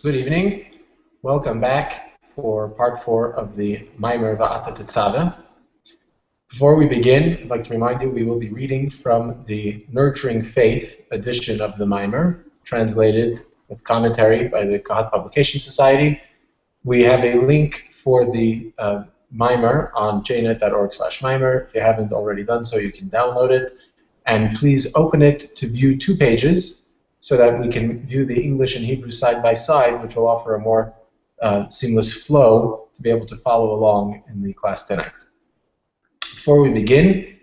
Good evening. Welcome back for part 4 of the Maimer Va'ata Tetzave. Before we begin, I'd like to remind you we will be reading from the Nurturing Faith edition of the Maimer, translated with commentary by the Kahat Publication Society. We have a link for the Maimer on jnet.org/Maimer. If you haven't already done so, you can download it. And please open it to view 2 pages, so that we can view the English and Hebrew side by side, which will offer a more seamless flow to be able to follow along in the class tonight. Before we begin,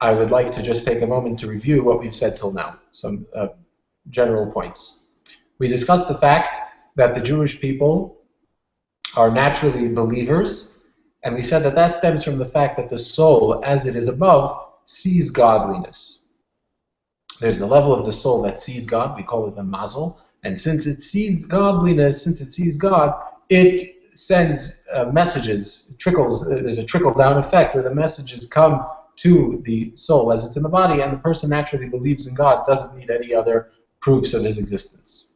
I would like to just take a moment to review what we've said till now, some general points. We discussed the fact that the Jewish people are naturally believers, and we said that that stems from the fact that the soul, as it is above, sees godliness. There's the level of the soul that sees God, we call it the mazel, and since it sees godliness, since it sees God, it sends messages, trickles, there's a trickle-down effect where the messages come to the soul as it's in the body, and the person naturally believes in God, doesn't need any other proofs of his existence.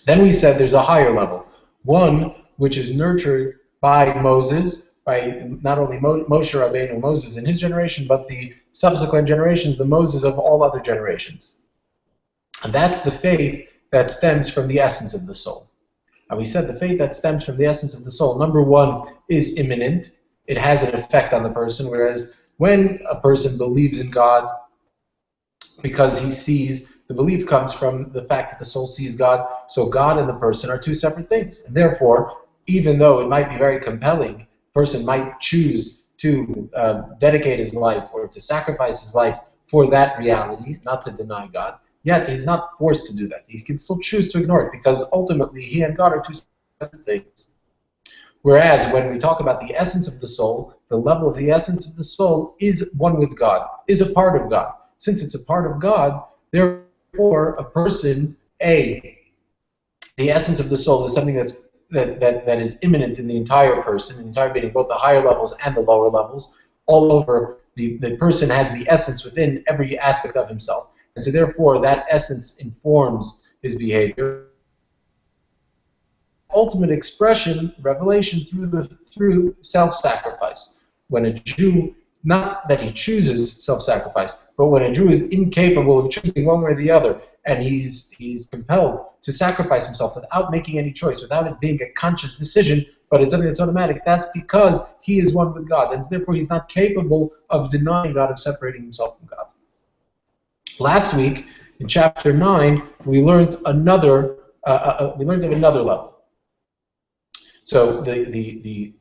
Then we said there's a higher level, one which is nurtured by Moses, by not only Moshe Rabbeinu, Moses in his generation, but the subsequent generations, the Moses of all other generations. And that's the faith that stems from the essence of the soul. And we said the faith that stems from the essence of the soul, number one, is imminent. It has an effect on the person, whereas when a person believes in God, because he sees, the belief comes from the fact that the soul sees God, so God and the person are 2 separate things. And therefore, even though it might be very compelling, person might choose to dedicate his life or to sacrifice his life for that reality, not to deny God, yet he's not forced to do that. He can still choose to ignore it because ultimately he and God are 2 separate things. Whereas when we talk about the essence of the soul, the level of the essence of the soul is one with God, is a part of God. Since it's a part of God, therefore a person, the essence of the soul is something that is imminent in the entire person, the entire being, both the higher levels and the lower levels. All over, the person has the essence within every aspect of himself. And so therefore, that essence informs his behavior. Ultimate expression, revelation, through self-sacrifice. When a Jew, not that he chooses self-sacrifice, but when a Jew is incapable of choosing one way or the other, and he's compelled to sacrifice himself without making any choice, without it being a conscious decision, but it's something that's automatic, that's because he is one with God, and therefore he's not capable of denying God, of separating himself from God. Last week, in chapter 9, we learned of another level. So the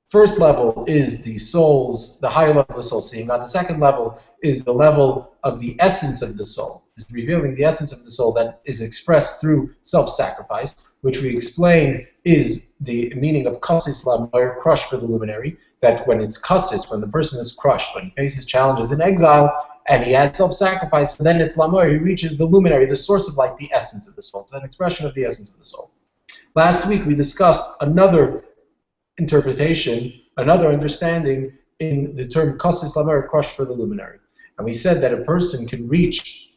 first level is the higher level of the soul seeing God. The second level is the level of the essence of the soul, is revealing the essence of the soul that is expressed through self-sacrifice, which we explain is the meaning of kasis lamoyer, crushed for the luminary, that when it's kasis, when the person is crushed, when he faces challenges in exile, and he has self-sacrifice, then it's lamoyer, he reaches the luminary, the source of light, the essence of the soul. It's an expression of the essence of the soul. Last week we discussed another interpretation, another understanding in the term kasis lamoyer, crushed for the luminary. And we said that a person can reach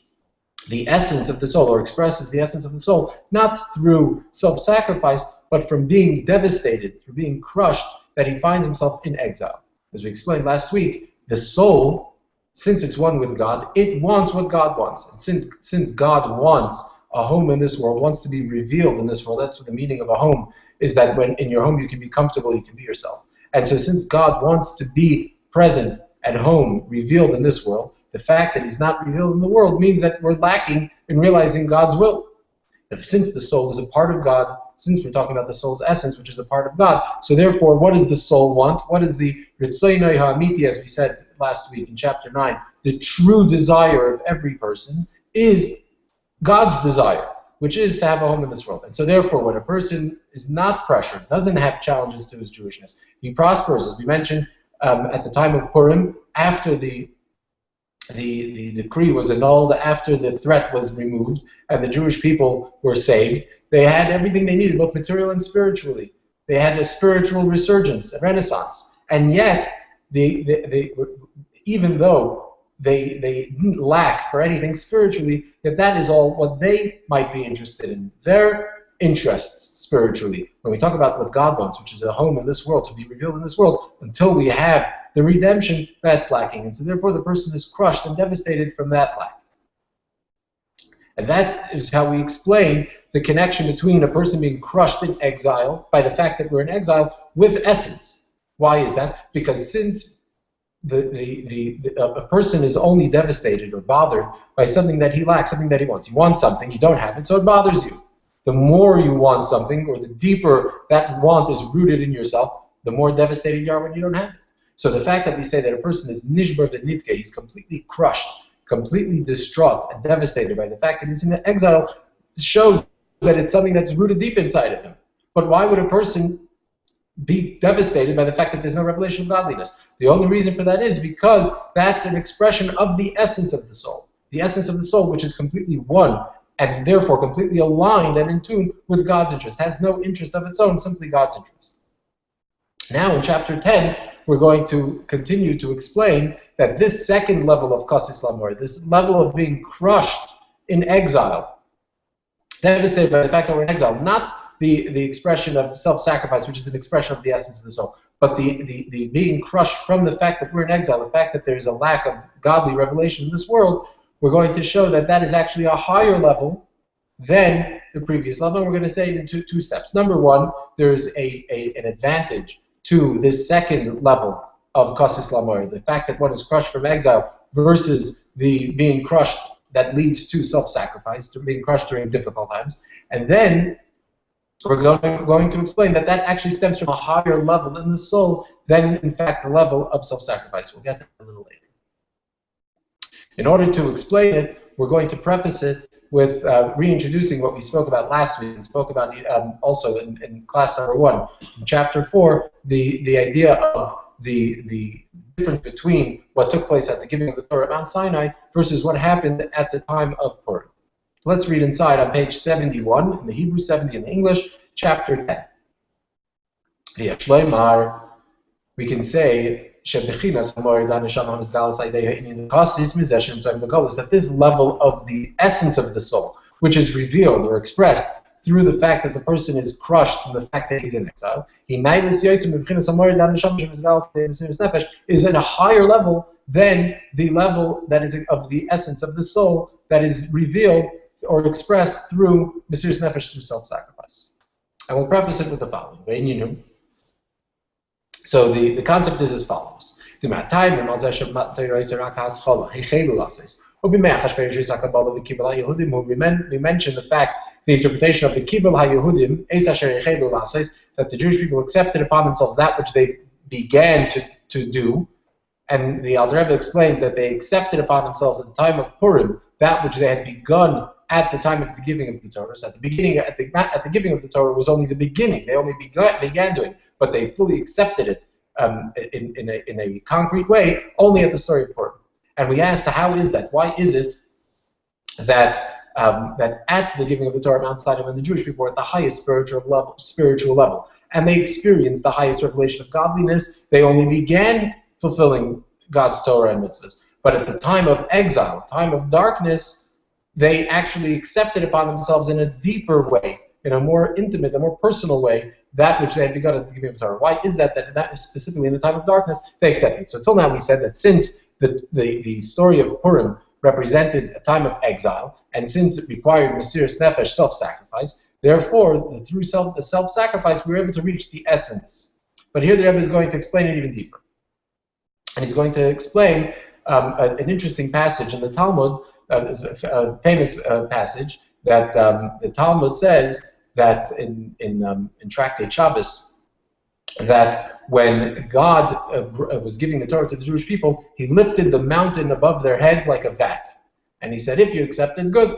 the essence of the soul, or expresses the essence of the soul, not through self-sacrifice, but from being devastated, through being crushed, that he finds himself in exile. As we explained last week, the soul, since it's one with God, it wants what God wants. And since God wants a home in this world, wants to be revealed in this world, that's what the meaning of a home is, that when in your home you can be comfortable, you can be yourself. And so since God wants to be present at home, revealed in this world, the fact that he's not revealed in the world means that we're lacking in realizing God's will. Since the soul is a part of God, since we're talking about the soul's essence, which is a part of God, so therefore, what does the soul want? What is the ritzoynoi ha'amiti, as we said last week in chapter 9, the true desire of every person is God's desire, which is to have a home in this world. And so therefore, when a person is not pressured, doesn't have challenges to his Jewishness, he prospers, as we mentioned at the time of Purim, after the decree was annulled, after the threat was removed, and the Jewish people were saved. They had everything they needed, both material and spiritually. They had a spiritual resurgence, a renaissance. And yet, even though they didn't lack for anything spiritually, that is all what they might be interested in. Their interests spiritually. When we talk about what God wants, which is a home in this world, to be revealed in this world, until we have the redemption, that's lacking. And so therefore the person is crushed and devastated from that lack. And that is how we explain the connection between a person being crushed in exile by the fact that we're in exile with essence. Why is that? Because since a person is only devastated or bothered by something that he lacks, something that he wants. You want something, you don't have it, so it bothers you. The more you want something, or the deeper that want is rooted in yourself, the more devastated you are when you don't have it. So the fact that we say that a person is nishbar v'nitke, he's completely crushed, completely distraught and devastated by the fact that he's in exile, shows that it's something that's rooted deep inside of him. But why would a person be devastated by the fact that there's no revelation of godliness? The only reason for that is because that's an expression of the essence of the soul. The essence of the soul, which is completely one, and therefore completely aligned and in tune with God's interest, has no interest of its own, simply God's interest. Now in chapter 10, we're going to continue to explain that this second level of kasis lamor, this level of being crushed in exile, devastated by the fact that we're in exile, not the expression of self-sacrifice, which is an expression of the essence of the soul, but the being crushed from the fact that we're in exile, the fact that there's a lack of godly revelation in this world, we're going to show that that is actually a higher level than the previous level. And we're going to say it in two steps. Number one, there's an advantage to this second level of kasis lamor, the fact that one is crushed from exile versus the being crushed that leads to self-sacrifice, to being crushed during difficult times. And then we're going to explain that that actually stems from a higher level in the soul than, in fact, the level of self-sacrifice. We'll get to that a little later. In order to explain it, we're going to preface it with reintroducing what we spoke about last week and spoke about also in class number 1. In chapter 4, the idea of the difference between what took place at the giving of the Torah at Mount Sinai versus what happened at the time of Purim. Let's read inside on page 71 in the Hebrew, 70 in the English, chapter 10. We can say that this level of the essence of the soul, which is revealed or expressed through the fact that the person is crushed from the fact that he's in exile, is at a higher level than the level that is of the essence of the soul that is revealed or expressed through Mesiras Nefesh, through self-sacrifice. And we'll preface it with the following. So the concept is as follows. We mentioned the fact, the interpretation of the Kibbul HaYehudim, that the Jewish people accepted upon themselves that which they began to do, and the Alter Rebbe explains that they accepted upon themselves at the time of Purim that which they had begun at the time of the giving of the Torah. So at the giving of the Torah was only the beginning. They only began doing, but they fully accepted it in a concrete way only at the story of Purim. And we asked, how is that? Why is it that at the giving of the Torah at Mount Sinai, when the Jewish people were at the highest spiritual level, and they experienced the highest revelation of godliness, they only began fulfilling God's Torah and mitzvahs. But at the time of exile, time of darkness, they actually accepted upon themselves in a deeper way, in a more intimate, a more personal way, that which they had begun at the giving of the Torah. Why is that is specifically in the time of darkness, they accepted it? So until now we said that since the story of Purim represented a time of exile, and since it required Mesiras Nefesh, self-sacrifice, therefore, through the self-sacrifice, we were able to reach the essence. But here the Rebbe is going to explain it even deeper. And he's going to explain an interesting passage in the Talmud, a famous passage that the Talmud says that in Tractate Shabbos, that when God was giving the Torah to the Jewish people, he lifted the mountain above their heads like a vat. And he said, if you accept it, good.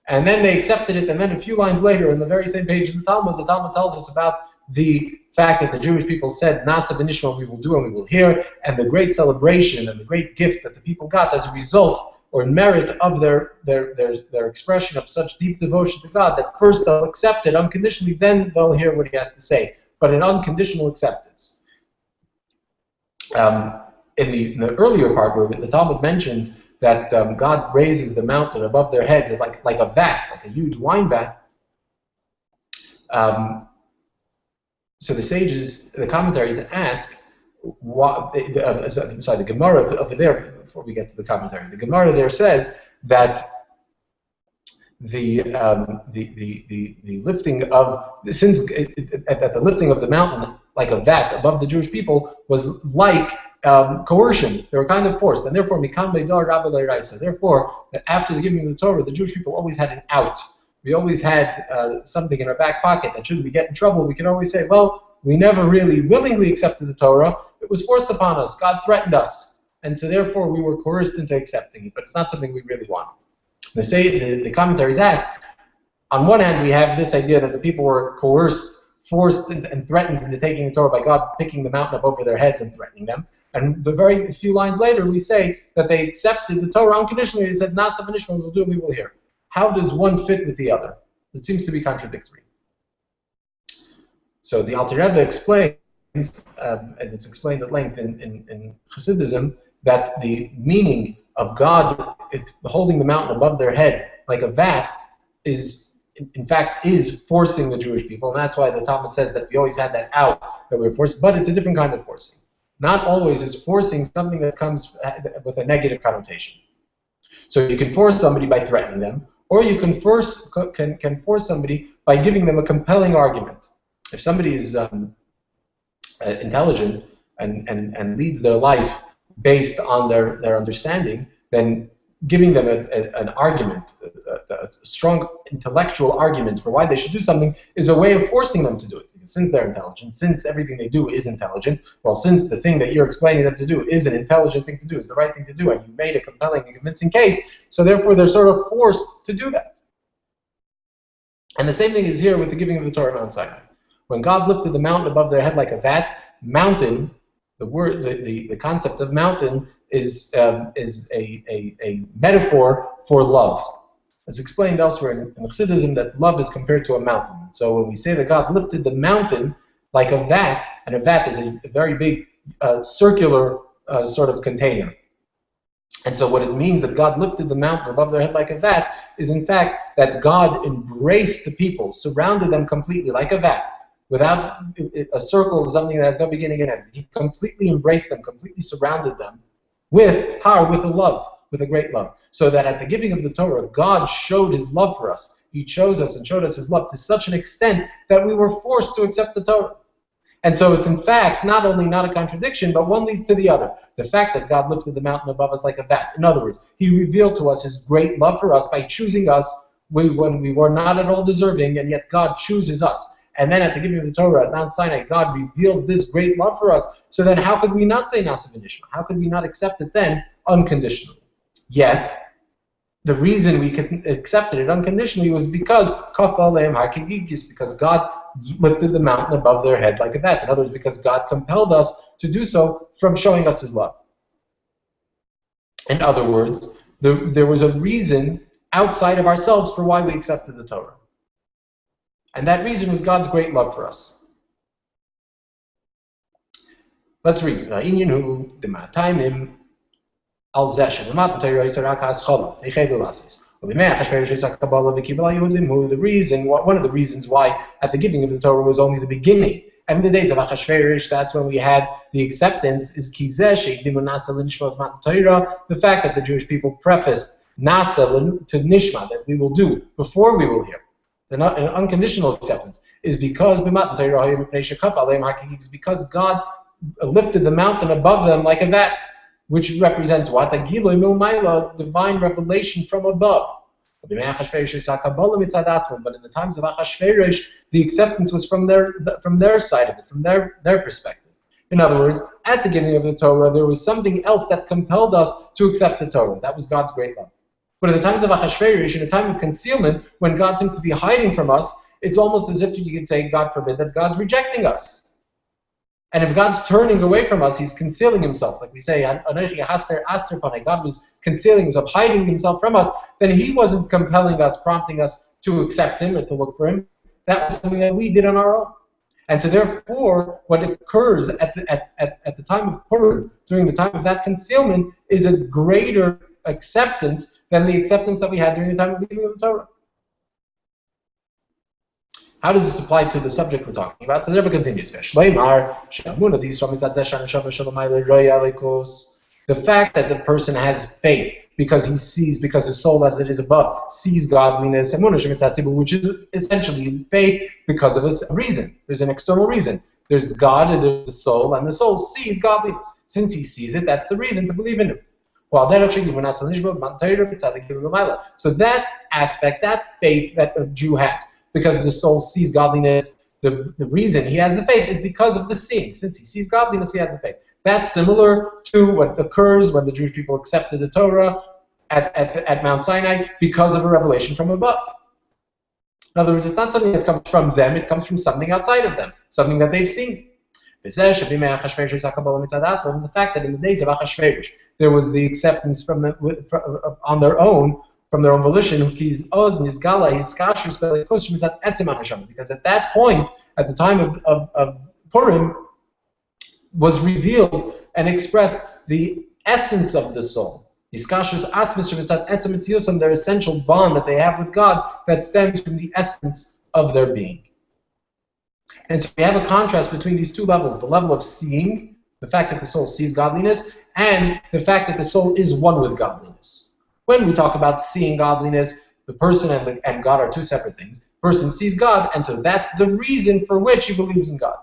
And then they accepted it, and then a few lines later, in the very same page in the Talmud tells us about the fact that the Jewish people said, Nasa v'nishma, we will do and we will hear, and the great celebration and the great gift that the people got as a result or merit of their expression of such deep devotion to God, that first they'll accept it unconditionally, then they'll hear what he has to say. But an unconditional acceptance. In the earlier part, where the Talmud mentions that God raises the mountain above their heads as like a vat, like a huge wine vat, So the sages, the commentaries ask, what, the Gemara over there, before we get to the commentary, the Gemara there says that the lifting of, since at the lifting of the mountain, like a vat above the Jewish people, was like coercion. They were kind of forced, and therefore, therefore, after the giving of the Torah, the Jewish people always had an out. We always had something in our back pocket that should we get in trouble, we can always say, well, we never really willingly accepted the Torah. It was forced upon us. God threatened us. And so therefore we were coerced into accepting it. But it's not something we really wanted. The commentaries ask, on one hand, we have this idea that the people were coerced, forced, and threatened into taking the Torah by God picking the mountain up over their heads and threatening them. And the very few lines later, we say that they accepted the Torah unconditionally. They said, Nasa v'nishma, we'll do what we will hear. How does one fit with the other? It seems to be contradictory. So the Alter Rebbe explains, and it's explained at length in Hasidism, that the meaning of God holding the mountain above their head like a vat is, in fact, is forcing the Jewish people. And that's why the Talmud says that we always had that out, that we were forced, but it's a different kind of forcing. Not always is forcing something that comes with a negative connotation. So you can force somebody by threatening them, or you can force somebody by giving them a compelling argument. If somebody is intelligent and leads their life based on their understanding, then giving them an argument, a strong intellectual argument for why they should do something, is a way of forcing them to do it. Because since they're intelligent, since everything they do is intelligent, well, since the thing that you're explaining them to do is an intelligent thing to do, is the right thing to do, and you made a compelling and convincing case, so therefore they're sort of forced to do that. And the same thing is here with the giving of the Torah on Mount Sinai. When God lifted the mountain above their head like a vat, mountain, the concept of mountain is a metaphor for love. It's explained elsewhere in Hasidism that love is compared to a mountain. So when we say that God lifted the mountain like a vat, and a vat is a very big circular sort of container. And so what it means that God lifted the mountain above their head like a vat is in fact that God embraced the people, surrounded them completely like a vat. Without a circle is something that has no beginning and end. He completely embraced them, completely surrounded them with a love, with a great love. So that at the giving of the Torah, God showed his love for us. He chose us and showed us his love to such an extent that we were forced to accept the Torah. And so it's in fact not only not a contradiction, but one leads to the other. The fact that God lifted the mountain above us like a vat. In other words, he revealed to us his great love for us by choosing us when we were not at all deserving, and yet God chooses us. And then at the giving of the Torah at Mount Sinai, God reveals this great love for us. So then how could we not say Nasa v'nishma? How could we not accept it then unconditionally? Yet, the reason we accepted it unconditionally was because because God lifted the mountain above their head like a vat. In other words, because God compelled us to do so from showing us his love. In other words, there was a reason outside of ourselves for why we accepted the Torah. And that reason was God's great love for us. Let's read. The reason, one of the reasons why at the giving of the Torah was only the beginning. And in the days of Achashverosh, that's when we had the acceptance, is the fact that the Jewish people prefaced Nasa to Nishma, that we will do before we will hear. An unconditional acceptance is because God lifted the mountain above them like a vat, which represents what? Divine revelation from above. But in the times of Achashverosh, the acceptance was from their side of it, from their perspective. In other words, at the giving of the Torah, there was something else that compelled us to accept the Torah. That was God's great love. But in the times of Achashverosh, in a time of concealment, when God seems to be hiding from us, it's almost as if you could say, God forbid, that God's rejecting us. And if God's turning away from us, he's concealing himself. Like we say, God was concealing himself, hiding himself from us, then he wasn't compelling us, prompting us to accept him or to look for him. That was something that we did on our own. And so therefore, what occurs at the time of Purim, during the time of that concealment, is a greater acceptance than the acceptance that we had during the time of the giving of the Torah. How does this apply to the subject we're talking about? So the Rebbe continues. The fact that the person has faith because he sees, because his soul as it is above, sees godliness, which is essentially faith because of a reason. There's an external reason. There's God and there's the soul sees godliness. Since he sees it, that's the reason to believe in him. So that aspect, that faith that a Jew has, because the soul sees godliness, the reason he has the faith is because of the seeing. Since he sees godliness, he has the faith. That's similar to what occurs when the Jewish people accepted the Torah at Mount Sinai because of a revelation from above. In other words, it's not something that comes from them, it comes from something outside of them, something that they've seen. And the fact that in the days of Achashverosh, there was the acceptance from them on their own, from their own volition, because at that point, at the time of Purim, was revealed and expressed the essence of the soul. Their essential bond that they have with God that stems from the essence of their being. And so we have a contrast between these two levels, the level of seeing, the fact that the soul sees godliness, and the fact that the soul is one with godliness. When we talk about seeing godliness, the person and God are two separate things. The person sees God, and so that's the reason for which he believes in God.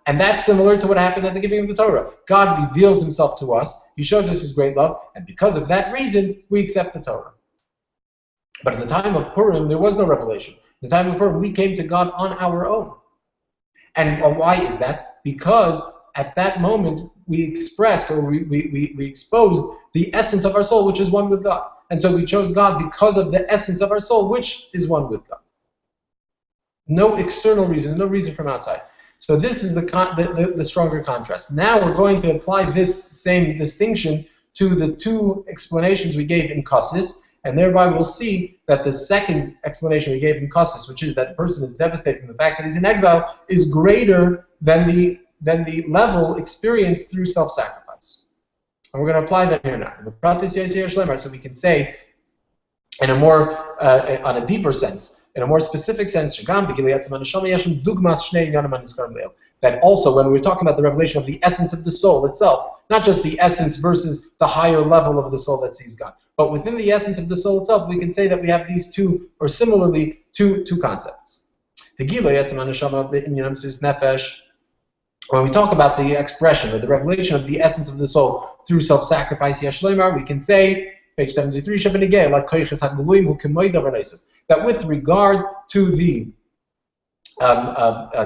And that's similar to what happened at the giving of the Torah. God reveals himself to us, he shows us his great love, and because of that reason, we accept the Torah. But in the time of Purim, there was no revelation. In the time of Purim, we came to God on our own. And why is that? Because at that moment, we expressed, or we exposed the essence of our soul, which is one with God. And so we chose God because of the essence of our soul, which is one with God. No external reason, no reason from outside. So this is the stronger contrast. Now we're going to apply this same distinction to the two explanations we gave in Kassis, and thereby we'll see that the second explanation we gave in Kassis, which is that the person is devastated from the fact that he's in exile, is greater than the level experienced through self-sacrifice. And we're going to apply that here now. So we can say, in a more, on a deeper sense, in a more specific sense, that also when we're talking about the revelation of the essence of the soul itself, not just the essence versus the higher level of the soul that sees God, but within the essence of the soul itself, we can say that we have these two, or similarly, two concepts. When we talk about the expression or the revelation of the essence of the soul through self-sacrifice, we can say, page 73, that with regard to the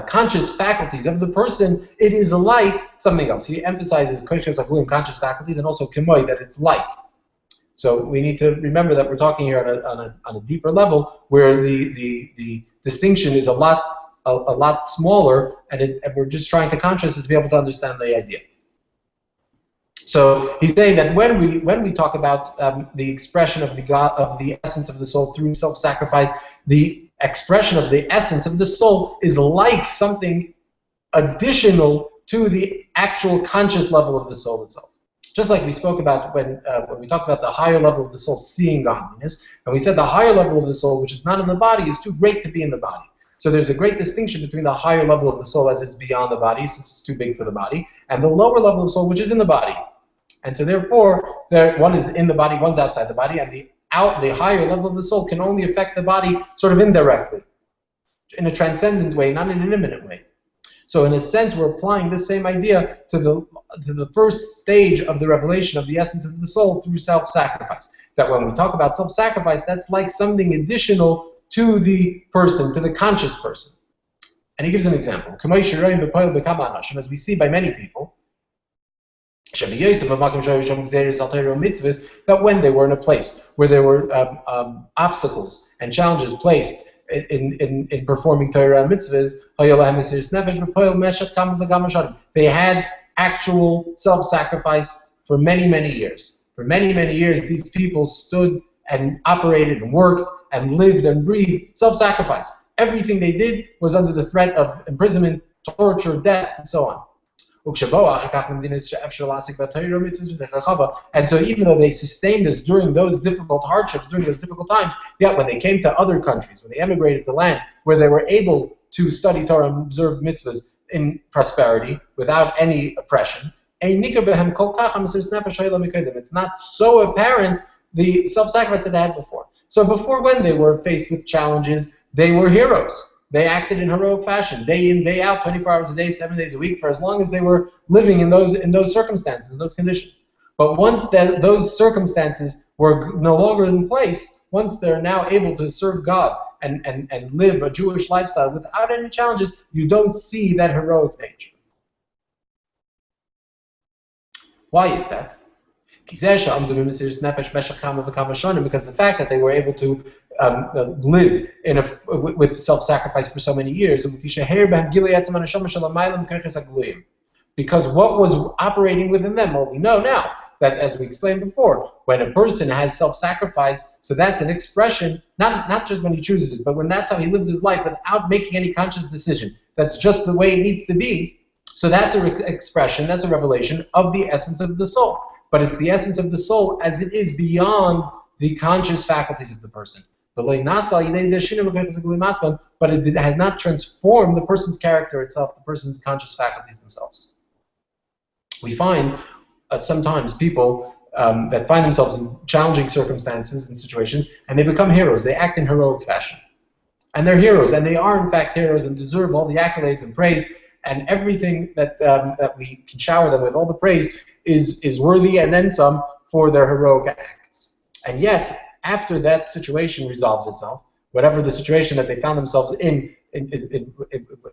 conscious faculties of the person, it is like something else. He emphasizes conscious faculties and also kimoy, that it's like. So we need to remember that we're talking here on a deeper level where the distinction is a lot smaller, and we're just trying to contrast it to be able to understand the idea. So he's saying that when we talk about the expression of the essence of the soul through self-sacrifice, the expression of the essence of the soul is like something additional to the actual conscious level of the soul itself. Just like we spoke about when we talked about the higher level of the soul seeing godliness, and we said the higher level of the soul, which is not in the body, is too great to be in the body. So there's a great distinction between the higher level of the soul as it's beyond the body, since it's too big for the body, and the lower level of the soul, which is in the body. And so therefore, one is in the body, one's outside the body, and the higher level of the soul can only affect the body sort of indirectly, in a transcendent way, not in an imminent way. So in a sense, we're applying this same idea to the first stage of the revelation of the essence of the soul through self-sacrifice. That when we talk about self-sacrifice, that's like something additional to the person, to the conscious person. And he gives an example. As we see by many people, that when they were in a place where there were obstacles and challenges placed in performing Torah and mitzvahs, they had actual self-sacrifice for many, many years. For many, many years, these people stood and operated and worked and lived and breathed self-sacrifice. Everything they did was under the threat of imprisonment, torture, death, and so on. And so even though they sustained this during those difficult hardships, during those difficult times, yet when they came to other countries, when they emigrated to lands where they were able to study Torah and observe mitzvahs in prosperity without any oppression, it's not so apparent the self-sacrifice that they had before. So before, when they were faced with challenges, they were heroes. They acted in heroic fashion, day in, day out, 24 hours a day, 7 days a week, for as long as they were living in those circumstances, in those conditions. But once those circumstances were no longer in place, once they're now able to serve God and live a Jewish lifestyle without any challenges, you don't see that heroic nature. Why is that? Because the fact that they were able to live with self-sacrifice for so many years, because what was operating within them, well, we know now that, as we explained before, when a person has self-sacrifice, so that's an expression, not just when he chooses it, but when that's how he lives his life without making any conscious decision. That's just the way it needs to be. So that's an expression, that's a revelation of the essence of the soul. But it's the essence of the soul as it is beyond the conscious faculties of the person. But it has not transformed the person's character itself, the person's conscious faculties themselves. We find sometimes people that find themselves in challenging circumstances and situations, and they become heroes. They act in heroic fashion. And they're heroes, and they are in fact heroes and deserve all the accolades and praise, and everything that we can shower them with, all the praise, is worthy and then some for their heroic acts. And yet, after that situation resolves itself, whatever the situation that they found themselves in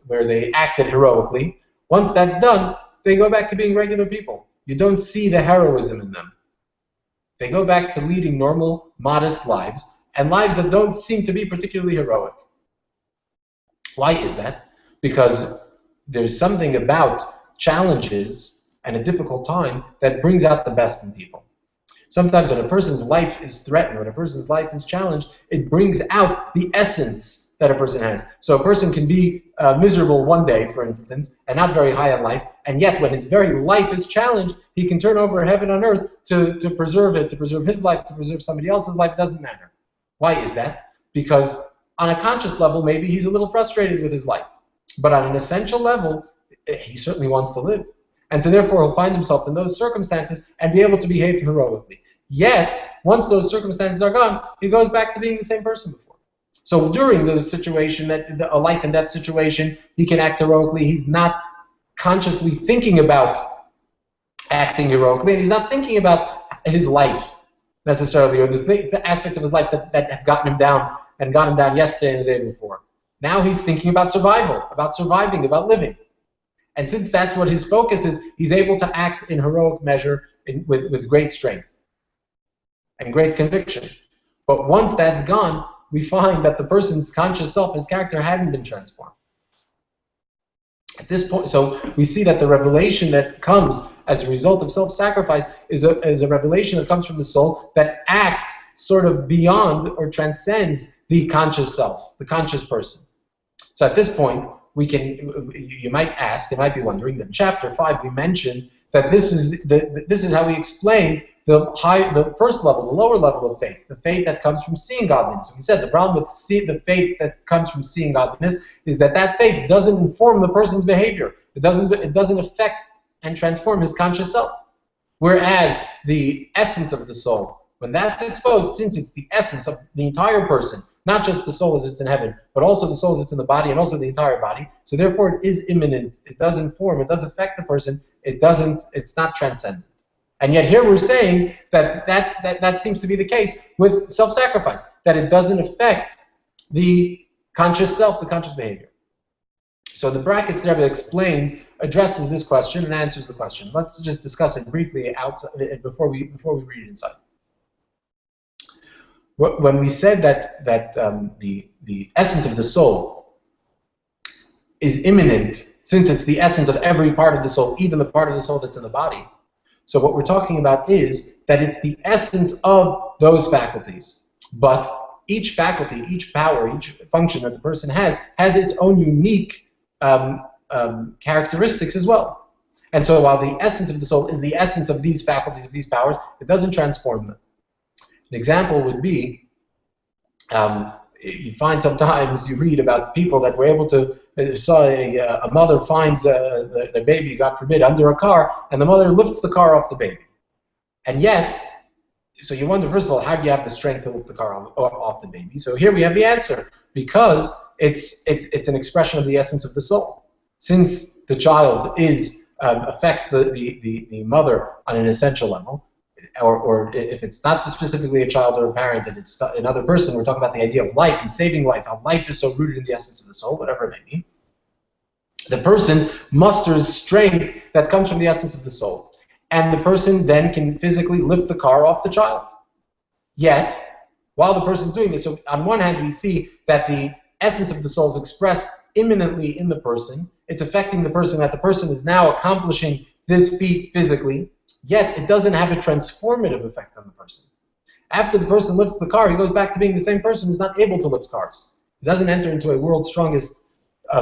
where they acted heroically, once that's done, they go back to being regular people. You don't see the heroism in them. They go back to leading normal, modest lives, and lives that don't seem to be particularly heroic. Why is that? Because there's something about challenges and a difficult time that brings out the best in people. Sometimes when a person's life is threatened, when a person's life is challenged, it brings out the essence that a person has. So a person can be miserable one day, for instance, and not very high on life, and yet when his very life is challenged, he can turn over heaven and earth to preserve it, to preserve his life, to preserve somebody else's life. It doesn't matter. Why is that? Because on a conscious level, maybe he's a little frustrated with his life. But on an essential level, he certainly wants to live. And so therefore he'll find himself in those circumstances and be able to behave heroically. Yet, once those circumstances are gone, he goes back to being the same person before. So during the situation, a life and death situation, he can act heroically. He's not consciously thinking about acting heroically, and he's not thinking about his life necessarily, or the aspects of his life that have gotten him down and got him down yesterday and the day before. Now he's thinking about survival, about surviving, about living. And since that's what his focus is, he's able to act in heroic measure with great strength and great conviction. But once that's gone, we find that the person's conscious self, his character, hadn't been transformed. At this point, so we see that the revelation that comes as a result of self-sacrifice is a revelation that comes from the soul that acts sort of beyond or transcends the conscious self, the conscious person. So at this point, you might ask, you might be wondering, that in chapter 5 we mentioned that this is how we explain the first level, the lower level of faith, the faith that comes from seeing godliness. So we said the problem with the faith that comes from seeing godliness is that faith doesn't inform the person's behavior. It doesn't affect and transform his conscious self. Whereas the essence of the soul, when that's exposed, since it's the essence of the entire person, not just the soul as it's in heaven, but also the soul as it's in the body and also the entire body. So therefore it is immanent. It does inform, it does affect the person. It's not transcendent. And yet here we're saying that seems to be the case with self-sacrifice, that it doesn't affect the conscious self, the conscious behavior. So the brackets Rabbi addresses this question and answers the question. Let's just discuss it briefly before we read it inside. When we said that the essence of the soul is immanent, since it's the essence of every part of the soul, even the part of the soul that's in the body. So what we're talking about is that it's the essence of those faculties. But each faculty, each power, each function that the person has its own unique characteristics as well. And so while the essence of the soul is the essence of these faculties, of these powers, it doesn't transform them. An example would be, you find sometimes, you read about people that were able to, saw a mother finds their baby, God forbid, under a car, and the mother lifts the car off the baby. And yet, so you wonder, first of all, how do you have the strength to lift the car off the baby? So here we have the answer, because it's an expression of the essence of the soul. Since the child affects the mother on an essential level, or if it's not specifically a child or a parent and it's another person, we're talking about the idea of life and saving life, how life is so rooted in the essence of the soul, whatever it may be. The person musters strength that comes from the essence of the soul. And the person then can physically lift the car off the child. Yet, while the person's doing this, so on one hand we see that the essence of the soul is expressed imminently in the person. It's affecting the person, that the person is now accomplishing this feat physically, yet it doesn't have a transformative effect on the person. After the person lifts the car, he goes back to being the same person who's not able to lift cars. He doesn't enter into a world's strongest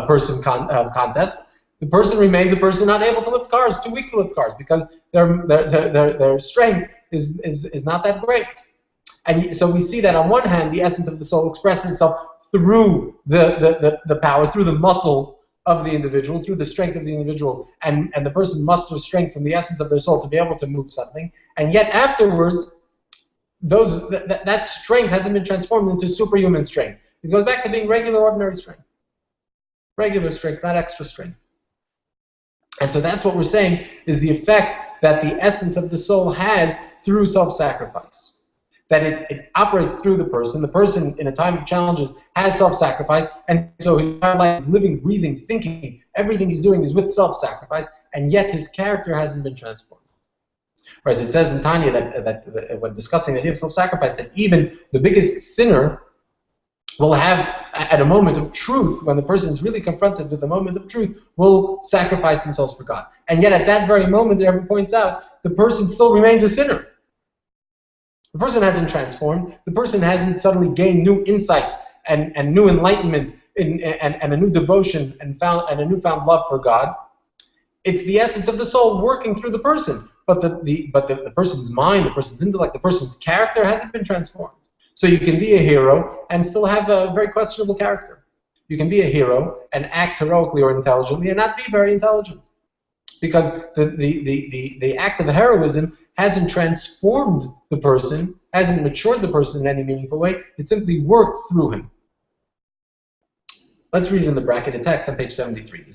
person contest. The person remains a person not able to lift cars, too weak to lift cars, because their strength is not that great. And so we see that on one hand, the essence of the soul expresses itself through the power, through the muscle of the individual, through the strength of the individual, and the person musters strength from the essence of their soul to be able to move something. And yet afterwards, that strength hasn't been transformed into superhuman strength. It goes back to being regular, ordinary strength. Regular strength, not extra strength. And so that's what we're saying is the effect that the essence of the soul has through self-sacrifice. That it operates through the person. The person, in a time of challenges, has self-sacrifice, and so his entire life is living, breathing, thinking. Everything he's doing is with self-sacrifice, and yet his character hasn't been transformed. Whereas it says in Tanya that when discussing the idea of self-sacrifice, that even the biggest sinner will have, at a moment of truth, when the person is really confronted with a moment of truth, will sacrifice themselves for God. And yet at that very moment, the Rabbi points out, the person still remains a sinner. The person hasn't transformed. The person hasn't suddenly gained new insight and new enlightenment and a new devotion and a newfound love for God. It's the essence of the soul working through the person. But the person's mind, the person's intellect, the person's character hasn't been transformed. So you can be a hero and still have a very questionable character. You can be a hero and act heroically or intelligently and not be very intelligent. Because the act of heroism hasn't transformed the person, hasn't matured the person in any meaningful way. It simply worked through him. Let's read it in the bracketed text on page 73. The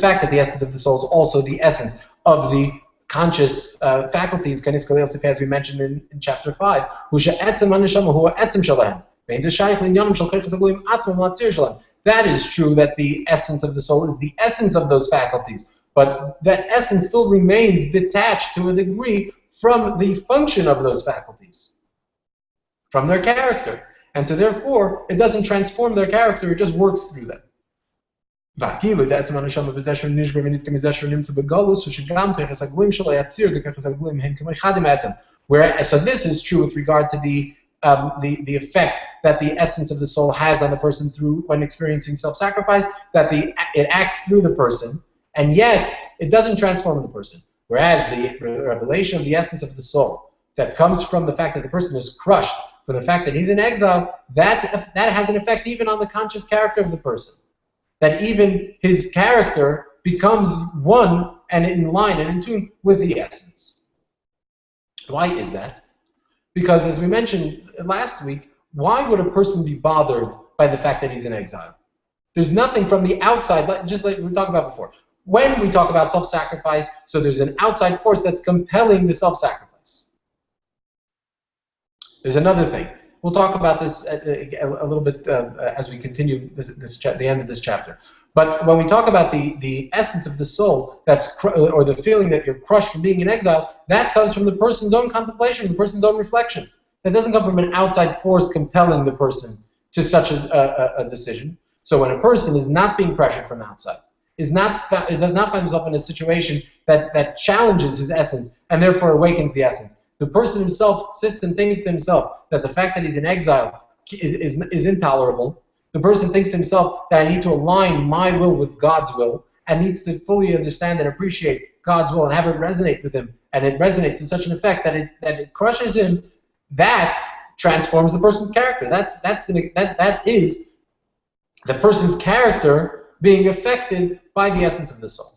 fact that the essence of the soul is also the essence of the conscious faculties, as we mentioned in chapter 5. That is true, that the essence of the soul is the essence of those faculties. But that essence still remains detached to a degree from the function of those faculties, from their character. And so therefore, it doesn't transform their character, it just works through them. Whereas, so this is true with regard to the effect that the essence of the soul has on the person through when experiencing self-sacrifice, that it acts through the person, and yet it doesn't transform the person. Whereas the revelation of the essence of the soul that comes from the fact that the person is crushed, from the fact that he's in exile, that has an effect even on the conscious character of the person. That even his character becomes one and in line and in tune with the essence. Why is that? Because as we mentioned last week, why would a person be bothered by the fact that he's in exile? There's nothing from the outside, just like we talked about before. When we talk about self-sacrifice, so there's an outside force that's compelling the self-sacrifice. There's another thing. We'll talk about this a little bit as we continue the end of this chapter. But when we talk about the essence of the soul, or the feeling that you're crushed from being in exile, that comes from the person's own contemplation, the person's own reflection. That doesn't come from an outside force compelling the person to such a decision. So when a person is not being pressured from outside, does not find himself in a situation that challenges his essence and therefore awakens the essence. The person himself sits and thinks to himself that the fact that he's in exile is intolerable. The person thinks to himself that I need to align my will with God's will, and needs to fully understand and appreciate God's will and have it resonate with him, and it resonates in such an effect that it crushes him, that transforms the person's character. That is the person's character being affected by the essence of the soul.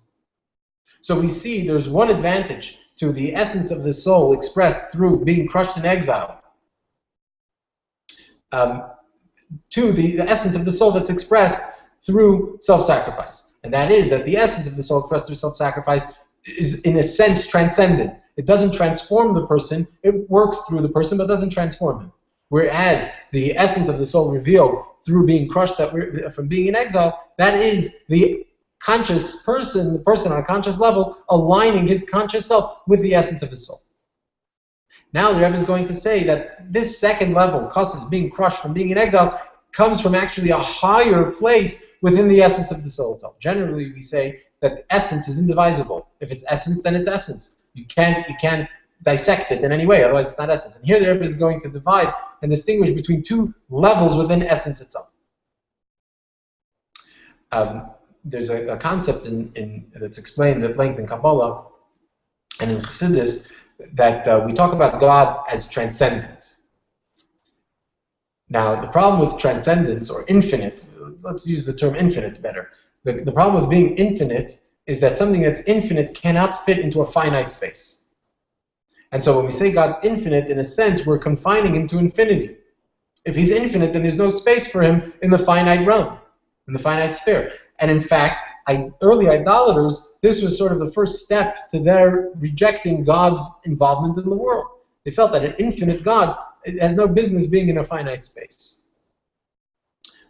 So we see there's one advantage to the essence of the soul expressed through being crushed in exile, to the essence of the soul that's expressed through self-sacrifice. And that is that the essence of the soul expressed through self-sacrifice is, in a sense, transcendent. It doesn't transform the person, it works through the person, but doesn't transform him. Whereas the essence of the soul revealed through being crushed from being in exile, that is the conscious person, the person on a conscious level, aligning his conscious self with the essence of his soul. Now the Rebbe is going to say that this second level, Kassus, being crushed from being in exile, comes from actually a higher place within the essence of the soul itself. Generally, we say that essence is indivisible. If it's essence, then it's essence. You can't dissect it in any way, otherwise it's not essence. And here the Rebbe is going to divide and distinguish between two levels within essence itself. There's a concept that's explained at length in Kabbalah and in Chassidus that we talk about God as transcendent. Now, the problem with transcendence or infinite, let's use the term infinite better. The problem with being infinite is that something that's infinite cannot fit into a finite space. And so when we say God's infinite, in a sense, we're confining him to infinity. If he's infinite, then there's no space for him in the finite realm, in the finite sphere. And in fact, early idolaters, this was sort of the first step to their rejecting God's involvement in the world. They felt that an infinite God has no business being in a finite space.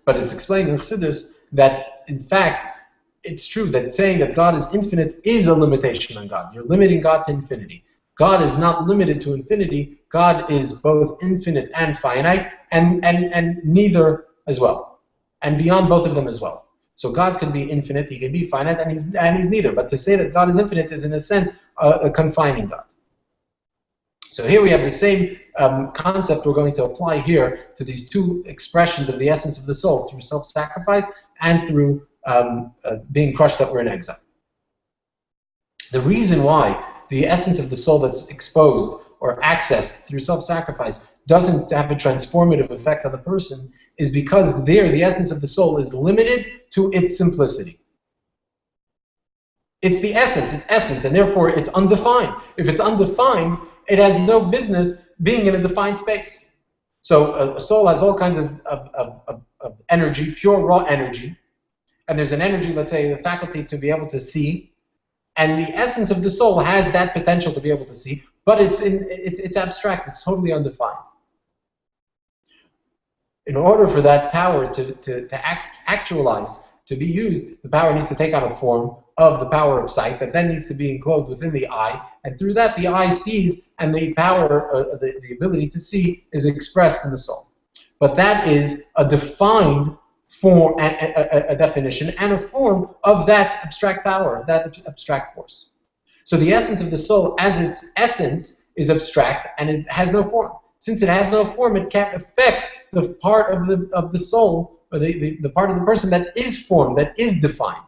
But it's explained in Chassidus that, in fact, it's true that saying that God is infinite is a limitation on God. You're limiting God to infinity. God is not limited to infinity. God is both infinite and finite, and neither as well, and beyond both of them as well. So God can be infinite, he can be finite, and he's neither. But to say that God is infinite is, in a sense, a confining God. So here we have the same concept we're going to apply here to these two expressions of the essence of the soul, through self-sacrifice and through being crushed that we're in exile. The reason why the essence of the soul that's exposed or accessed through self-sacrifice doesn't have a transformative effect on the person is because there the essence of the soul is limited to its simplicity. It's the essence, and therefore it's undefined. If it's undefined, it has no business being in a defined space. So a soul has all kinds of energy, pure raw energy, and there's an energy, let's say, the faculty to be able to see, and the essence of the soul has that potential to be able to see, but it's abstract, it's totally undefined. In order for that power to actualize, to be used, the power needs to take on a form of the power of sight that then needs to be enclosed within the eye, and through that the eye sees, and the power, the ability to see, is expressed in the soul. But that is a defined form, a definition, and a form of that abstract power, that abstract force. So the essence of the soul, as its essence, is abstract, and it has no form. Since it has no form, it can't affect the part of the soul, or the part of the person that is formed, that is defined.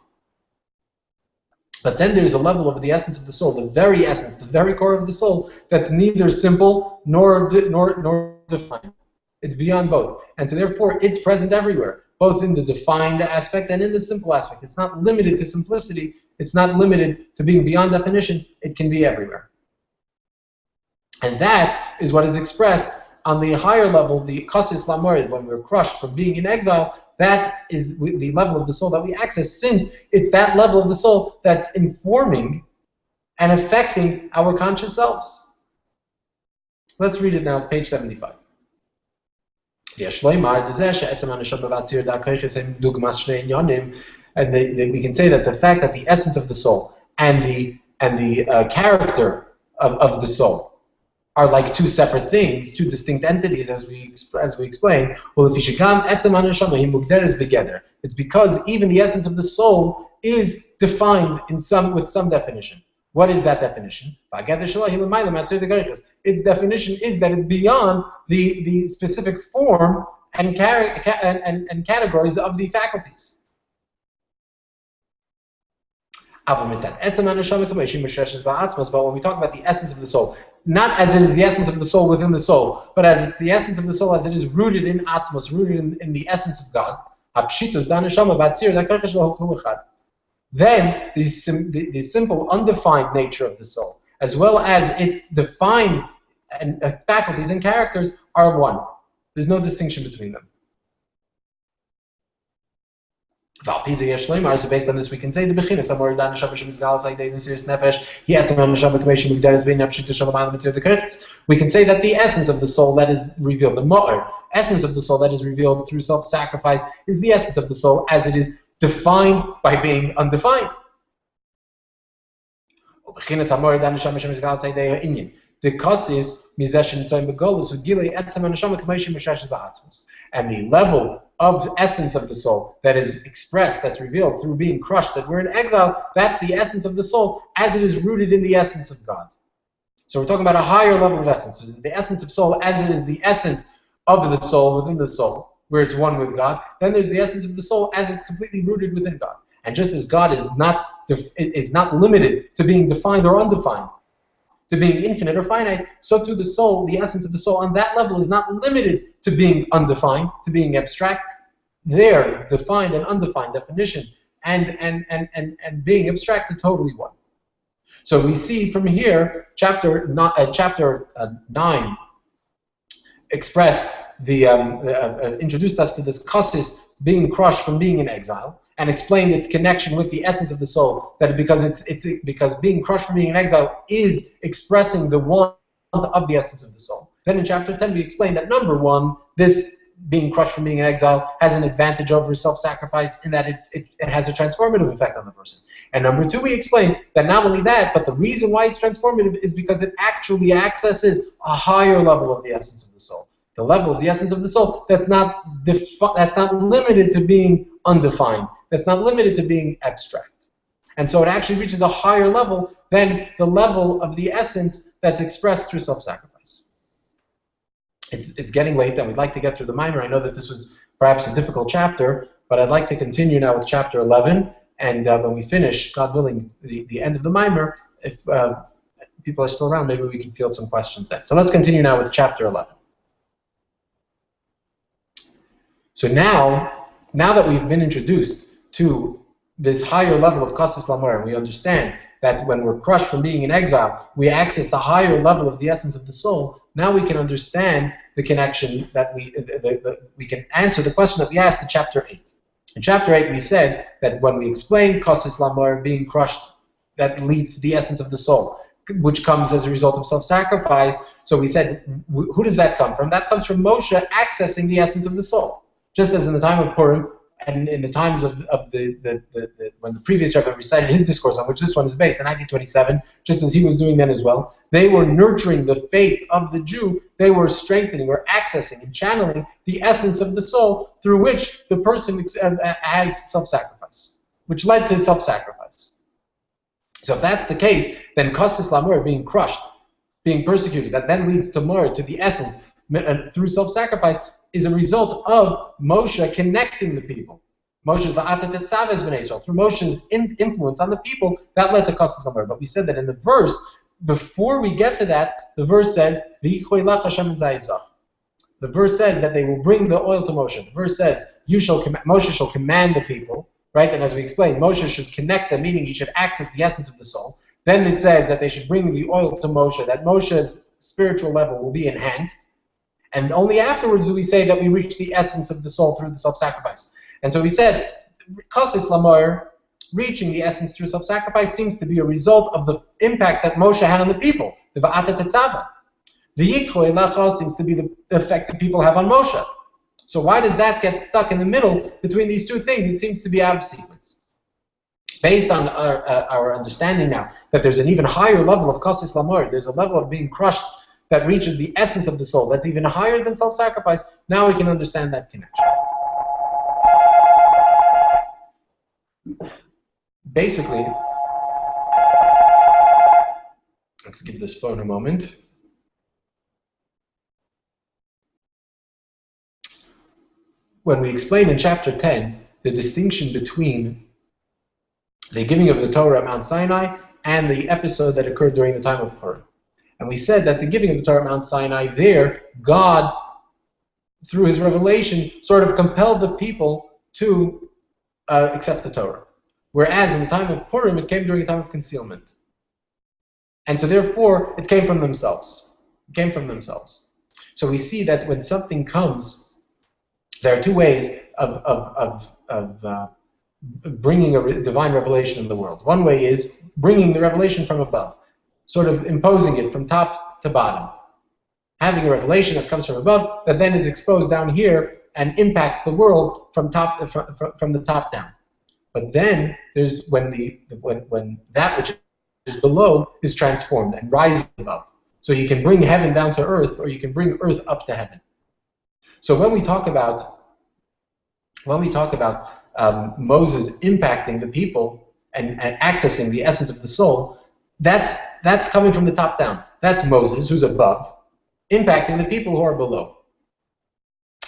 But then there's a level of the essence of the soul, the very essence, the very core of the soul, that's neither simple nor defined. It's beyond both. And so therefore, it's present everywhere, both in the defined aspect and in the simple aspect. It's not limited to simplicity. It's not limited to being beyond definition. It can be everywhere. And that is what is expressed on the higher level, the Kassus Lamorid, when we're crushed from being in exile. That is the level of the soul that we access, since it's that level of the soul that's informing and affecting our conscious selves. Let's read it now, page 75. And we can say that the fact that the essence of the soul and the character of the soul are like two separate things, two distinct entities, as we explained. Well, it's because even the essence of the soul is defined with some definition. What is that definition? Its definition is that it's beyond the specific form and categories of the faculties. But when we talk about the essence of the soul, not as it is the essence of the soul within the soul, but as it's the essence of the soul as it is rooted in Atzmos, rooted in the essence of God, then the simple, undefined nature of the soul, as well as its defined faculties and characters, are one. There's no distinction between them. So based on this, we can say the Bechina somewhere down we can say that the essence of the soul that is revealed, the Ma'or, essence of the soul that is revealed through self-sacrifice, is the essence of the soul as it is defined by being undefined. The causes and the level of essence of the soul that is expressed, that's revealed through being crushed, that we're in exile, that's the essence of the soul as it is rooted in the essence of God. So we're talking about a higher level of essence. So the essence of soul as it is the essence of the soul within the soul, where it's one with God. Then there's the essence of the soul as it's completely rooted within God. And just as God is not limited to being defined or undefined, to being infinite or finite, so too the soul, the essence of the soul, on that level is not limited to being undefined, to being abstract. Their defined and undefined definition and being abstract are totally one. So we see from here, chapter 9 expressed introduced us to this kasis, being crushed from being in exile, and explained its connection with the essence of the soul, that because being crushed from being in exile is expressing the want of the essence of the soul. Then in chapter 10 we explained that number one, this being crushed from being in exile has an advantage over self-sacrifice in that it has a transformative effect on the person. And number two, we explained that not only that, but the reason why it's transformative is because it actually accesses a higher level of the essence of the soul. The level of the essence of the soul that's not limited to being undefined, that's not limited to being abstract. And so it actually reaches a higher level than the level of the essence that's expressed through self-sacrifice. It's getting late, and we'd like to get through the Mimer. I know that this was perhaps a difficult chapter, but I'd like to continue now with chapter 11. And when we finish, God willing, the end of the Mimer, if people are still around, maybe we can field some questions then. So let's continue now with chapter 11. So now that we've been introduced to this higher level of Kasis Lamor, and we understand that when we're crushed from being in exile, we access the higher level of the essence of the soul, now we can understand the connection that we can answer the question that we asked in chapter 8. In chapter 8 we said that when we explain Kasis Lamor, being crushed, that leads to the essence of the soul, which comes as a result of self-sacrifice. So we said, who does that come from? That comes from Moshe accessing the essence of the soul. Just as in the time of Purim, and in the times of when the previous Rabbi recited his discourse, on which this one is based, in 1927, just as he was doing then as well, they were nurturing the faith of the Jew. They were strengthening or accessing and channeling the essence of the soul through which the person has self-sacrifice, which led to self-sacrifice. So if that's the case, then Kasis Lamor, being crushed, being persecuted, that then leads to more, to the essence, through self-sacrifice, is a result of Moshe connecting the people. Moshe's Tetzave has been Israel. Through Moshe's influence on the people, that led to Kasis Lamor. But we said that in the verse, before we get to that, the verse says, the verse says that they will bring the oil to Moshe. The verse says, Moshe shall command the people, right? And as we explained, Moshe should connect them, meaning he should access the essence of the soul. Then it says that they should bring the oil to Moshe, that Moshe's spiritual level will be enhanced. And only afterwards do we say that we reach the essence of the soul through the self-sacrifice. And so we said, Kasis Lamor, reaching the essence through self-sacrifice, seems to be a result of the impact that Moshe had on the people, the Tetzave. The Yikho Elacha seems to be the effect that people have on Moshe. So why does that get stuck in the middle between these two things? It seems to be out of sequence. Based on our understanding now that there's an even higher level of Kasis Lamor, there's a level of being crushed that reaches the essence of the soul, that's even higher than self-sacrifice, now we can understand that connection. Basically, let's give this phone a moment. When we explain in chapter 10 the distinction between the giving of the Torah at Mount Sinai and the episode that occurred during the time of Purim. And we said that the giving of the Torah at Mount Sinai, there, God, through his revelation, sort of compelled the people to accept the Torah. Whereas in the time of Purim, it came during a time of concealment. And so therefore, it came from themselves. It came from themselves. So we see that when something comes, there are two ways of bringing a divine revelation in the world. One way is bringing the revelation from above, sort of imposing it from top to bottom. Having a revelation that comes from above that then is exposed down here and impacts the world from the top down. But then there's when that which is below is transformed and rises above. So you can bring heaven down to earth, or you can bring earth up to heaven. So when we talk about Moses impacting the people and accessing the essence of the soul, that's coming from the top down. That's Moses, who's above, impacting the people who are below.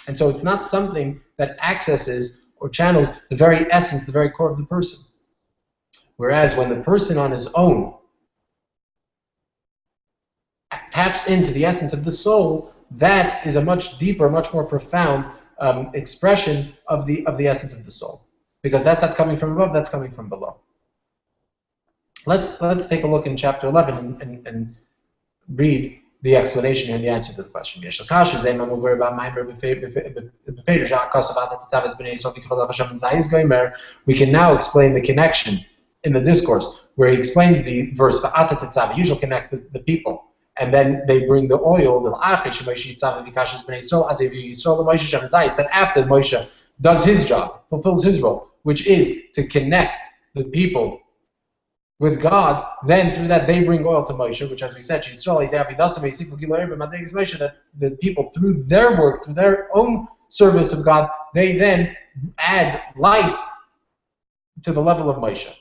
And so it's not something that accesses or channels the very essence, the very core of the person. Whereas when the person on his own taps into the essence of the soul, that is a much deeper, much more profound expression of the essence of the soul. Because that's not coming from above, that's coming from below. Let's take a look in chapter 11 and read the explanation and the answer to the question. We can now explain the connection in the discourse where he explains the verse, you shall connect the people. And then they bring the oil, that after Moshe does his job, fulfills his role, which is to connect the people with God, then through that they bring oil to Moshe, which, as we said, that the people, through their work, through their own service of God, they then add light to the level of Moshe.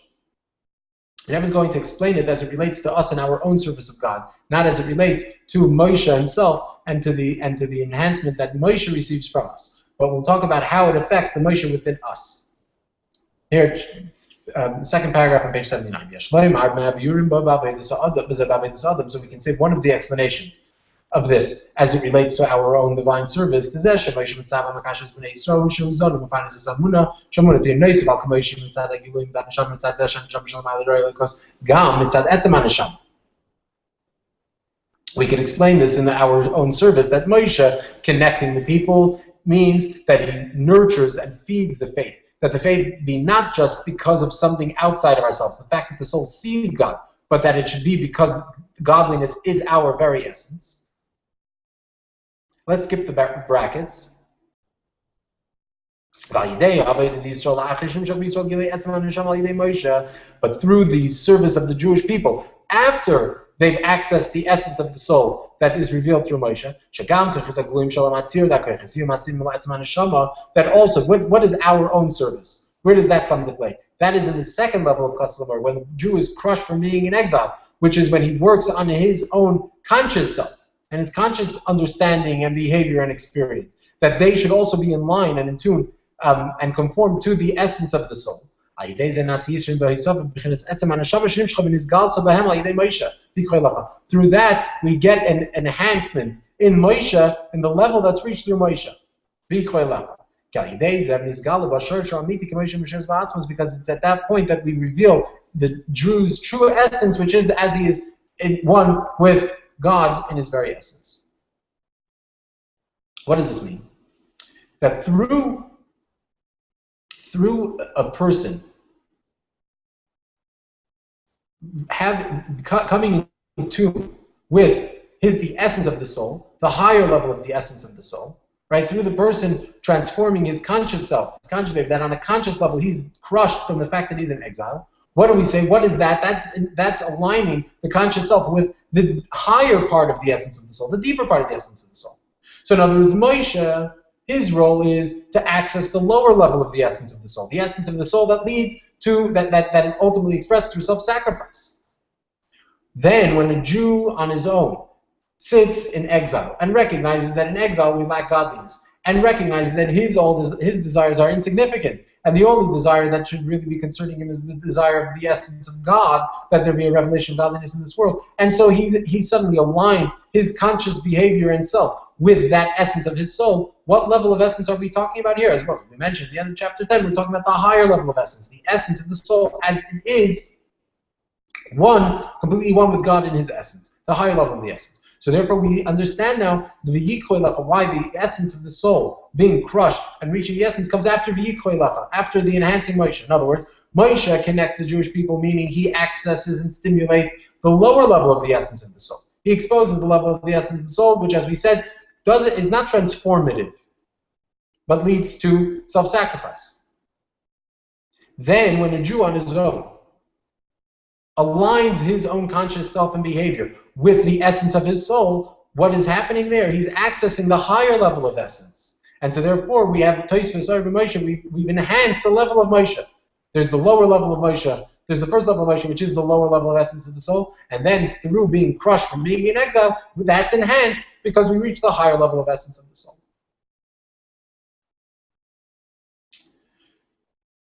And I was going to explain it as it relates to us and our own service of God, not as it relates to Moshe himself and to the enhancement that Moshe receives from us. But we'll talk about how it affects the Moshe within us. Here, second paragraph on page 79. So we can say one of the explanations of this as it relates to our own divine service. We can explain this in our own service, that Moshe, connecting the people, means that he nurtures and feeds the faith. That the faith be not just because of something outside of ourselves, the fact that the soul sees God, but that it should be because godliness is our very essence. Let's skip the brackets. But through the service of the Jewish people, after they've accessed the essence of the soul that is revealed through Moshe, that also, what is our own service? Where does that come to play? That is in the second level of Chassid, when the Jew is crushed from being in exile, which is when he works on his own conscious self and his conscious understanding and behavior and experience, that they should also be in line and in tune and conform to the essence of the soul. Through that, we get an enhancement in Moshe, in the level that's reached through Moshe. Because it's at that point that we reveal the Jew's true essence, which is as he is in one with God in his very essence. What does this mean? That through a person coming in tune with the essence of the soul, the higher level of the essence of the soul, right? Through the person transforming his conscious self, his conscious babe, that on a conscious level he's crushed from the fact that he's in exile. What do we say? What is that? That's aligning the conscious self with the higher part of the essence of the soul, the deeper part of the essence of the soul. So in other words, Moshe, his role is to access the lower level of the essence of the soul that leads to, that is ultimately expressed through self-sacrifice. Then when a Jew on his own sits in exile and recognizes that in exile we lack godliness, and recognizes that his desires are insignificant, and the only desire that should really be concerning him is the desire of the essence of God, that there be a revelation of godliness in this world. And so he suddenly aligns his conscious behavior and self with that essence of his soul. What level of essence are we talking about here? As well as we mentioned at the end of chapter 10, we're talking about the higher level of essence, the essence of the soul as it is completely one with God in his essence, the higher level of the essence. So therefore we understand now the v'yikoi lecha, why the essence of the soul being crushed and reaching the essence comes after v'yikoi lecha, after the enhancing Moshe. In other words, Moshe connects the Jewish people, meaning he accesses and stimulates the lower level of the essence of the soul. He exposes the level of the essence of the soul, which, as we said, is not transformative, but leads to self-sacrifice. Then, when a Jew on his own aligns his own conscious self and behavior with the essence of his soul, what is happening there? He's accessing the higher level of essence. And so therefore we have Tetzave Moshe, we've enhanced the level of Moshe. There's the lower level of Moshe, there's the first level of Moshe, which is the lower level of essence of the soul, and then through being crushed from being in exile, that's enhanced because we reach the higher level of essence of the soul.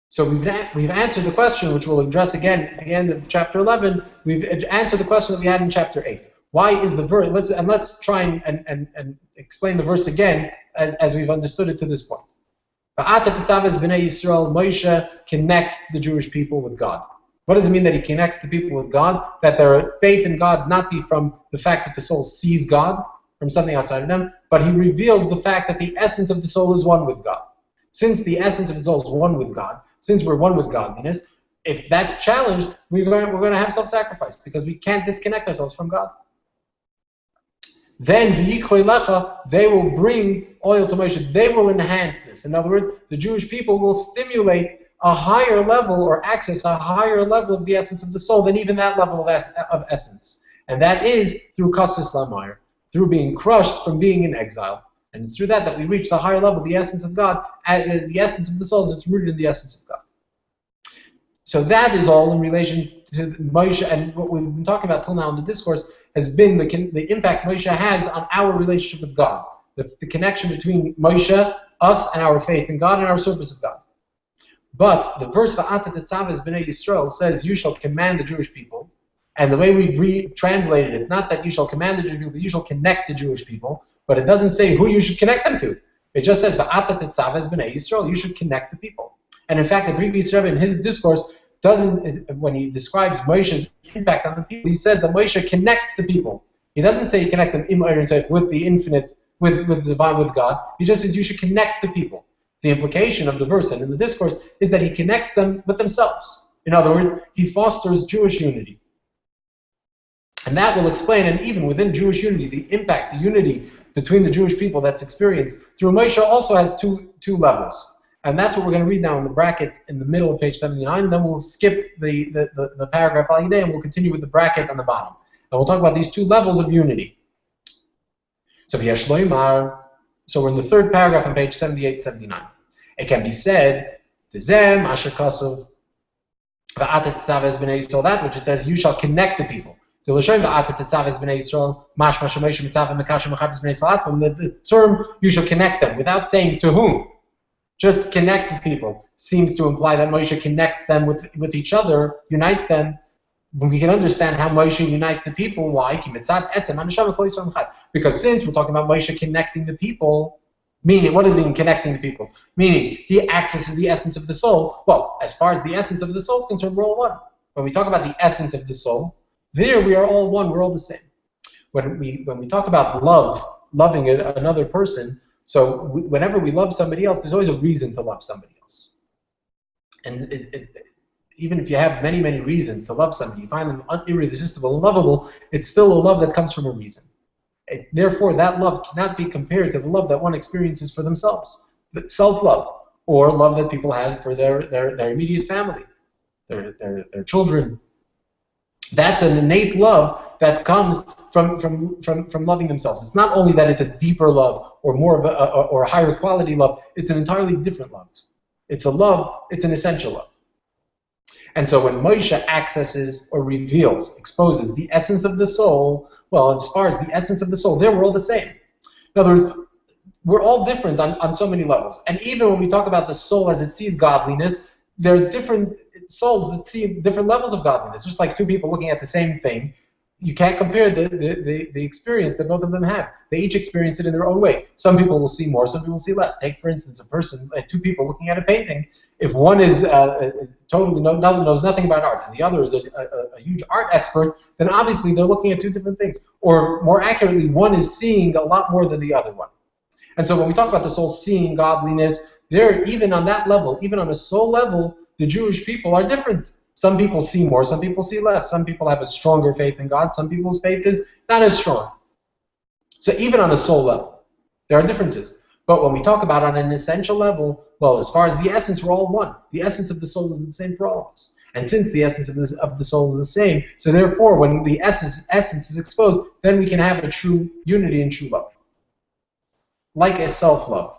So we've answered the question, which we'll address again at the end of chapter 11. We've answered the question that we had in chapter 8. Why is the verse? Let's try and explain the verse again as we've understood it to this point. Tetzave b'nei Yisrael, Moshe connects the Jewish people with God. What does it mean that he connects the people with God? That their faith in God not be from the fact that the soul sees God, from something outside of them, but he reveals the fact that the essence of the soul is one with God. Since the essence of the soul is one with God, since we're one with godliness, if that's challenged, we're going to have self-sacrifice because we can't disconnect ourselves from God. Then v'yikoi lecha, they will bring oil to Moshe. They will enhance this. In other words, the Jewish people will stimulate a higher level or access a higher level of the essence of the soul than even that level of essence. And that is through kassus lamayr, through being crushed from being in exile. And it's through that we reach the higher level, the essence of God, and the essence of the soul is it's rooted in the essence of God. So that is all in relation to Moshe, and what we've been talking about till now in the discourse has been the impact Moshe has on our relationship with God, the connection between Moshe, us, and our faith in God and our service of God. But the verse Tetzave b'nei Yisrael says, "You shall command the Jewish people," and the way we've translated it, not that you shall command the Jewish people, but you shall connect the Jewish people. But it doesn't say who you should connect them to. It just says, Tetzave b'nei Yisrael, you should connect the people. And in fact, the Greek Rebbe in his discourse when he describes Moshe's impact on the people, he says that Moshe connects the people. He doesn't say he connects them with the infinite, with the divine, with God. He just says you should connect the people. The implication of the verse and in the discourse is that he connects them with themselves. In other words, he fosters Jewish unity. And that will explain, and even within Jewish unity, the impact, the unity between the Jewish people that's experienced through Moshe also has two levels. And that's what we're going to read now in the bracket in the middle of page 79, and then we'll skip the paragraph al yidei, and we'll continue with the bracket on the bottom. And we'll talk about these two levels of unity. So we're in the third paragraph on page 78, 79. It can be said, Tezem asher kasav v'atet b'nei Yisrael, that which it says, you shall connect the people. The term, you shall connect them, without saying to whom. Just connect the people seems to imply that Moshe connects them with each other, unites them. We can understand how Moshe unites the people. Why? Because since we're talking about Moshe connecting the people, meaning, what does it mean connecting the people? Meaning, he accesses the essence of the soul. Well, as far as the essence of the soul is concerned, we're all one. When we talk about the essence of the soul, there we are all one, we're all the same. When we talk about loving another person, so whenever we love somebody else, there's always a reason to love somebody else. And even if you have many, many reasons to love somebody, you find them irresistible and lovable, it's still a love that comes from a reason. Therefore, that love cannot be compared to the love that one experiences for themselves, self-love, or love that people have for their immediate family, their children. That's an innate love that comes from loving themselves. It's not only that it's a deeper love or more of or a higher quality love, it's an entirely different love. It's a love, it's an essential love. And so when Moshe accesses or reveals, exposes the essence of the soul, well, as far as the essence of the soul, there we're all the same. In other words, we're all different on so many levels. And even when we talk about the soul as it sees godliness, there are different souls that see different levels of godliness. Just like two people looking at the same thing, you can't compare the experience that both of them have. They each experience it in their own way. Some people will see more, some people will see less. Take, for instance, two people looking at a painting. If one is totally knows nothing about art, and the other is a huge art expert, then obviously they're looking at two different things. Or more accurately, one is seeing a lot more than the other one. And so when we talk about the soul seeing godliness, even on that level, even on a soul level, the Jewish people are different. Some people see more, some people see less. Some people have a stronger faith in God, some people's faith is not as strong. So even on a soul level, there are differences. But when we talk about on an essential level, well, as far as the essence, we're all one. The essence of the soul is the same for all of us. And since the essence of the soul is the same, so therefore when the essence is exposed, then we can have a true unity and true love. Like a self-love,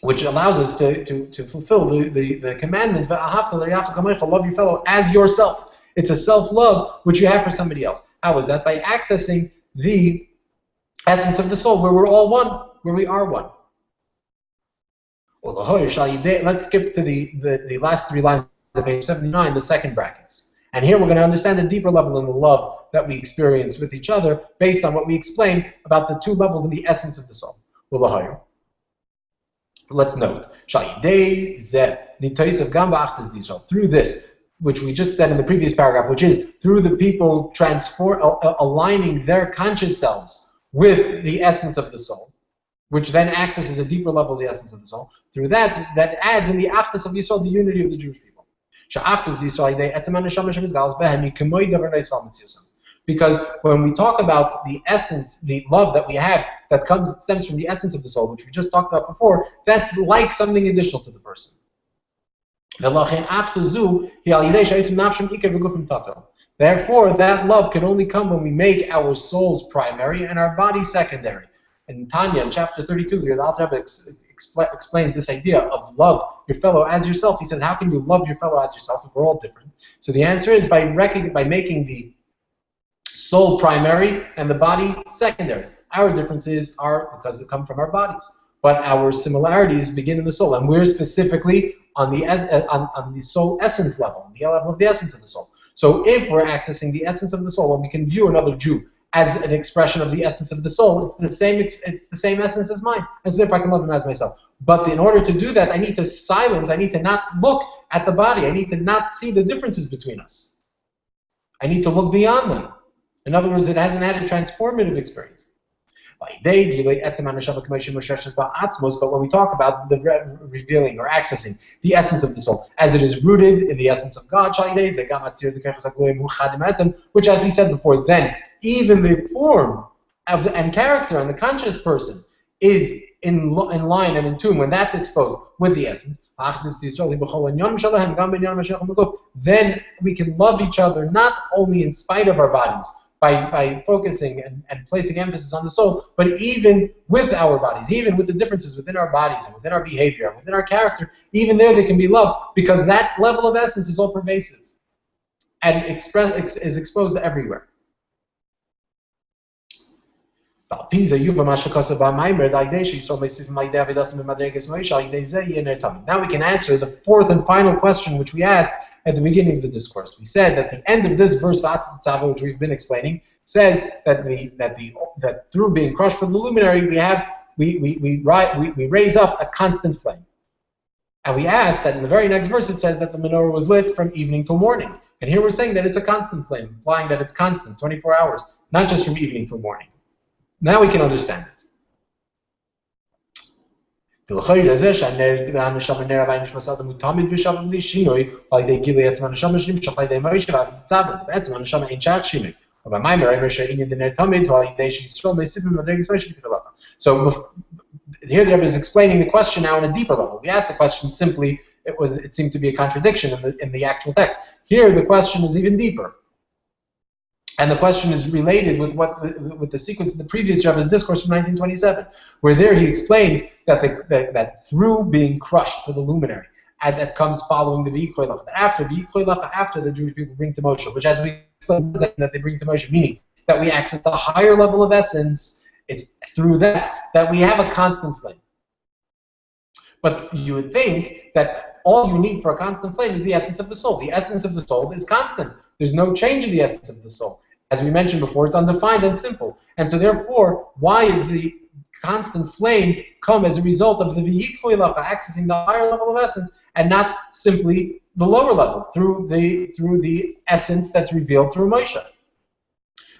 which allows us to fulfill the commandment, love your fellow as yourself. It's a self-love which you have for somebody else. How is that? By accessing the essence of the soul, where we're all one, where we are one. Let's skip to the last three lines of page 79, the second brackets. And here we're going to understand the deeper level in the love that we experience with each other based on what we explained about the two levels in the essence of the soul. Let's note, through this, which we just said in the previous paragraph, which is through the people aligning their conscious selves with the essence of the soul, which then accesses a deeper level of the essence of the soul. Through that adds in the Achdus of Yisrael, the unity of the Jewish people. Because when we talk about the essence, the love that we have that stems from the essence of the soul, which we just talked about before, that's like something additional to the person. Therefore, that love can only come when we make our souls primary and our bodies secondary. In Tanya, in chapter 32, the Rabbi explains this idea of love your fellow as yourself. He says, how can you love your fellow as yourself if we're all different? So the answer is by making the soul primary and the body secondary. Our differences are because they come from our bodies, but our similarities begin in the soul, and we're specifically on the soul essence level, the level of the essence of the soul. So if we're accessing the essence of the soul, and we can view another Jew as an expression of the essence of the soul, it's the same essence as mine, and so therefore I can love him as myself. But in order to do that, I need to not look at the body, I need to not see the differences between us. I need to look beyond them. In other words, it has an added transformative experience. But when we talk about the revealing or accessing the essence of the soul, as it is rooted in the essence of God, which, as we said before, then even the form and character and the conscious person is in line and in tune when that's exposed with the essence. Then we can love each other not only in spite of our bodies, by focusing and placing emphasis on the soul, but even with our bodies, even with the differences within our bodies and within our behavior, and within our character, even there they can be loved, because that level of essence is all pervasive and is exposed everywhere. Now we can answer the fourth and final question which we asked at the beginning of the discourse. We said that the end of this verse, Tetzave, which we've been explaining, says that through being crushed for the luminary, we raise up a constant flame. And we asked that in the very next verse it says that the menorah was lit from evening till morning. And here we're saying that it's a constant flame, implying that it's constant, 24 hours, not just from evening till morning. Now we can understand it. So if here the Rabbi is explaining the question now on a deeper level. We asked the question simply, it seemed to be a contradiction in the actual text. Here the question is even deeper. And the question is related with the sequence of the previous Rabbi's discourse from 1927, where there he explains that through being crushed for the luminary, and that comes following the V'yichoi Lacha, after the Jewish people bring to Moshe, which as we explained that they bring to Moshe, meaning that we access a higher level of essence, It's through that we have a constant flame. But you would think that all you need for a constant flame is the essence of the soul. The essence of the soul is constant. There's no change in the essence of the soul. As we mentioned before, it's undefined and simple. And so therefore, why is the constant flame come as a result of the v'yikvoilacha, accessing the higher level of essence, and not simply the lower level, through the essence that's revealed through Moshe?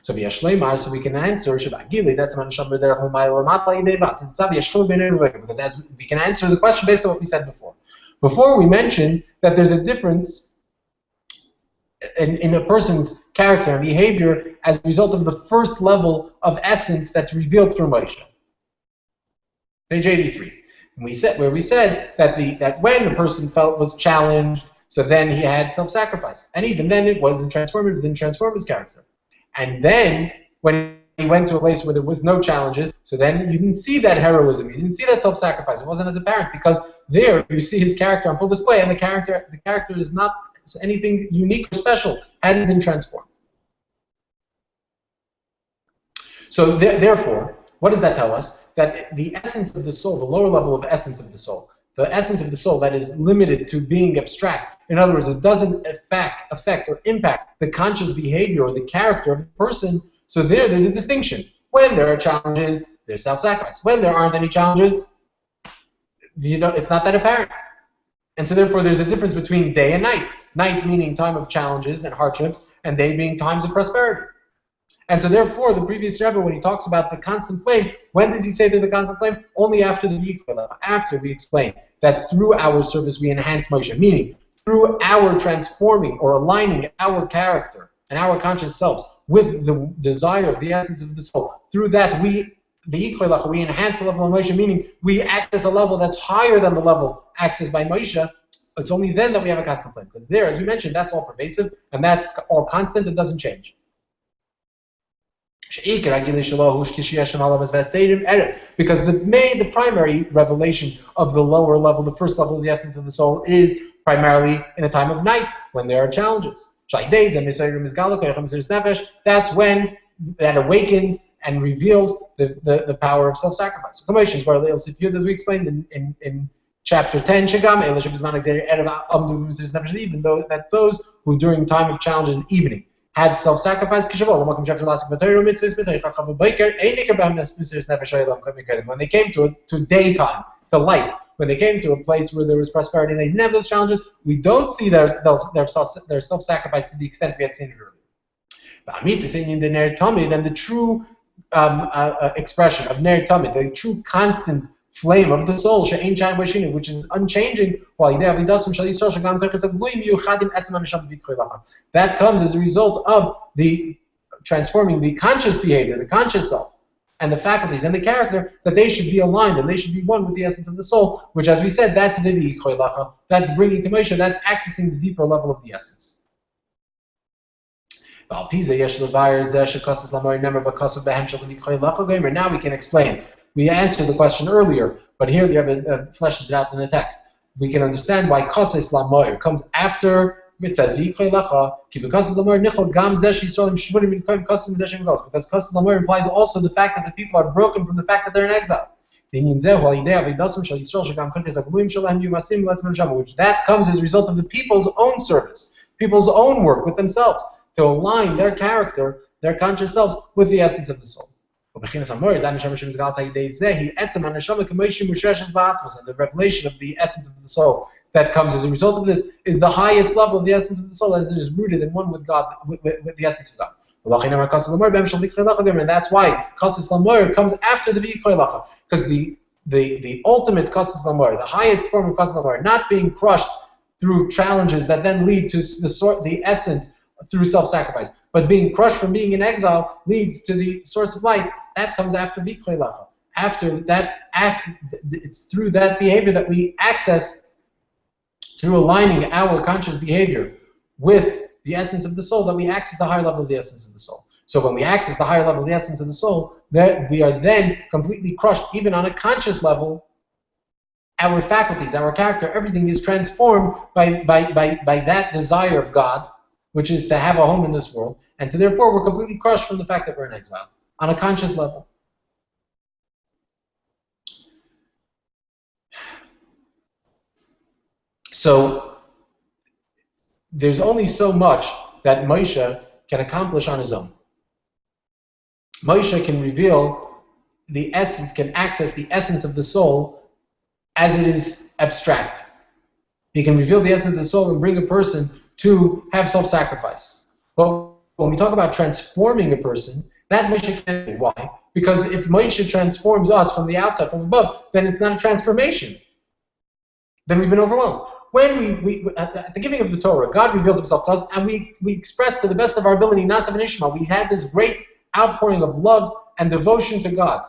So we can answer, because as we can answer the question based on what we said before. Before we mentioned that there's a difference in a person's character and behavior as a result of the first level of essence that's revealed through Moshe. Page 83. We said that when a person was challenged, so then he had self-sacrifice, and even then it wasn't transformative, it didn't transform his character. And then, when he went to a place where there was no challenges, so then you didn't see that heroism, you didn't see that self-sacrifice. It wasn't as apparent, because there you see his character on full display, and the character is not anything unique or special, hadn't been transformed. So therefore, what does that tell us? That the essence of the soul, the lower level of essence of the soul that is limited to being abstract. In other words, it doesn't affect or impact the conscious behavior or the character of the person. So there's a distinction. When there are challenges, there's self-sacrifice. When there aren't any challenges, it's not that apparent. And so therefore, there's a difference between day and night. Night meaning time of challenges and hardships, and day being times of prosperity. And so therefore, the previous Rebbe, when he talks about the constant flame, when does he say there's a constant flame? Only after the Yikvah, after we explain that through our service we enhance Moshe, meaning through our transforming or aligning our character and our conscious selves with the desire of the essence of the soul. Through that, we enhance the level of Moshe, meaning we access a level that's higher than the level accessed by Moshe. It's only then that we have a constant flame. Because there, as we mentioned, that's all pervasive, and that's all constant, it doesn't change. Because the primary revelation of the lower level, the first level of the essence of the soul, is primarily in a time of night, when there are challenges. That's when that awakens and reveals the power of self-sacrifice. As we explained in chapter 10, even though that those who during time of challenges, evening, had self-sacrifice, when they came to daytime, to light, when they came to a place where there was prosperity and they didn't have those challenges, we don't see their self-sacrifice to the extent we had seen it earlier. Then the true expression of Ner Tamid, the true constant flame of the soul, which is unchanging, that comes as a result of the transforming the conscious behavior, the conscious self, and the faculties and the character, that they should be aligned and they should be one with the essence of the soul, which, as we said, that's the v'yikvoilacha, that's bringing to Moshe, that's accessing the deeper level of the essence. Now we can explain. We answered the question earlier, but here the Rebbe fleshes it out in the text. We can understand why Kosses Lamoir comes after. It says V'yikvoilacha ki b'Kosses Lamoir nichol gam zeh sheYisraelim shvurim v'yikvoim Kosses zeh shem goes, because Kosses Lamoir implies also the fact that the people are broken from the fact that they're in exile. Which that comes as a result of the people's own service, people's own work with themselves, to align their character, their conscious selves, with the essence of the soul. And the revelation of the essence of the soul that comes as a result of this is the highest level of the essence of the soul, as it is rooted in one with God, with the essence of God. And that's why Kosses Lamoir comes after the v'yikvoilacha, because the ultimate Kosses Lamoir, the highest form of Kosses Lamoir, not being crushed through challenges that then lead to the essence through self-sacrifice, but being crushed from being in exile leads to the source of light. That comes after v'yikvoilacha. After that, it's through that behavior that we access, through aligning our conscious behavior with the essence of the soul, that we access the higher level of the essence of the soul. So when we access the higher level of the essence of the soul, that we are then completely crushed, even on a conscious level. Our faculties, our character, everything is transformed by that desire of God, which is to have a home in this world. And so therefore we're completely crushed from the fact that we're in exile, on a conscious level. So there's only so much that Moshe can accomplish on his own. Moshe can reveal the essence, can access the essence of the soul as it is abstract. He can reveal the essence of the soul and bring a person to have self-sacrifice. But when we talk about transforming a person, that Moshe can't do. Why? Because if Moshe transforms us from the outside, from above, then it's not a transformation. Then we've been overwhelmed. When we at the giving of the Torah, God reveals himself to us, and we express to the best of our ability, Nasav and Ishmael, we had this great outpouring of love and devotion to God.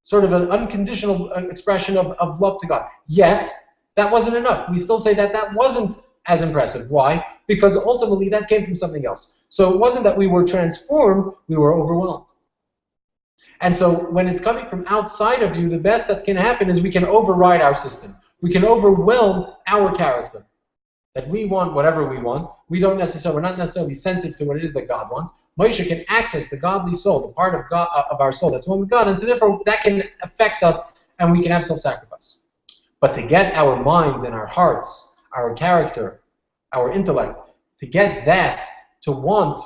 Sort of an unconditional expression of love to God. Yet, that wasn't enough. We still say that that wasn't as impressive. Why? Because ultimately that came from something else. So it wasn't that we were transformed, we were overwhelmed. And so when it's coming from outside of you, the best that can happen is we can override our system. We can overwhelm our character. That we want whatever we want. We're not necessarily sensitive to what it is that God wants. Moshe can access the godly soul, the part of God of our soul that's one with God, and so therefore that can affect us, and we can have self-sacrifice. But to get our minds and our hearts, our character, our intellect, to get that to want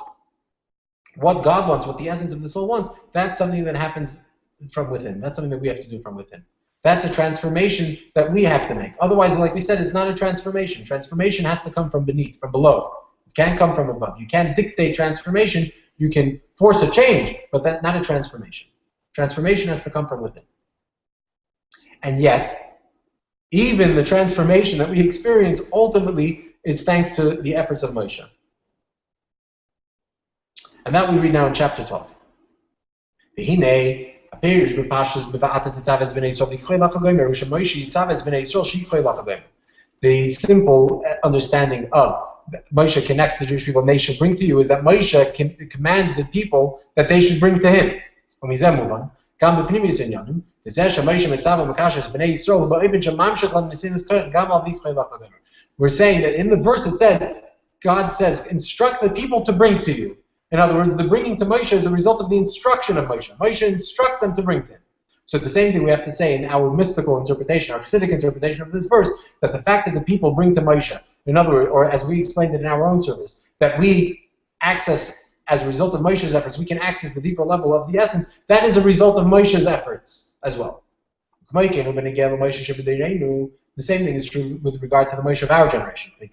what God wants, what the essence of the soul wants, that's something that happens from within. That's something that we have to do from within. That's a transformation that we have to make. Otherwise, like we said, it's not a transformation. Transformation has to come from beneath, from below. It can't come from above. You can't dictate transformation. You can force a change, but that's not a transformation. Transformation has to come from within. And yet, even the transformation that we experience ultimately is thanks to the efforts of Moshe. And that we read now in chapter 12. The simple understanding of Moshe connects the Jewish people and they should bring to you is that Moshe commands the people that they should bring to him. We're saying that in the verse it says, God says, instruct the people to bring to you. In other words, the bringing to Moshe is a result of the instruction of Moshe. Moshe instructs them to bring to him. So the same thing we have to say in our mystical interpretation, our Chassidic interpretation of this verse, that the fact that the people bring to Moshe, in other words, or as we explained it in our own service, that we access, as a result of Moshe's efforts, we can access the deeper level of the essence, that is a result of Moshe's efforts as well. The same thing is true with regard to the Moshe of our generation. My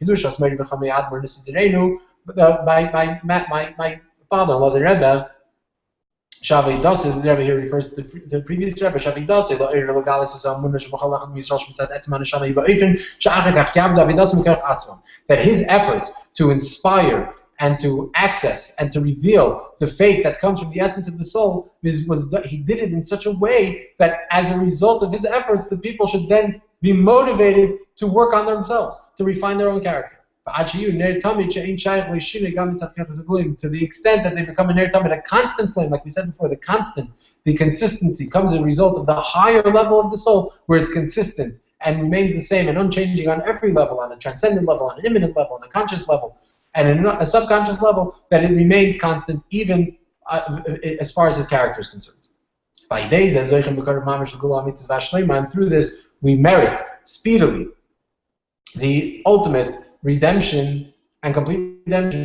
father-in-law, the Rabbi, Shavi Dasi, the Rabbi here refers to the previous Rabbi, Shavi Dasi, that his efforts to inspire and to access and to reveal the faith that comes from the essence of the soul, he did it in such a way that as a result of his efforts, the people should then be motivated to work on themselves, to refine their own character. To the extent that they become a ner tamid, a constant flame, like we said before, the consistency comes as a result of the higher level of the soul, where it's consistent and remains the same and unchanging on every level, on a transcendent level, on an immanent level, on a conscious level, and in a subconscious level, that it remains constant even as far as his character is concerned. And through this, we merit speedily the ultimate redemption and complete redemption.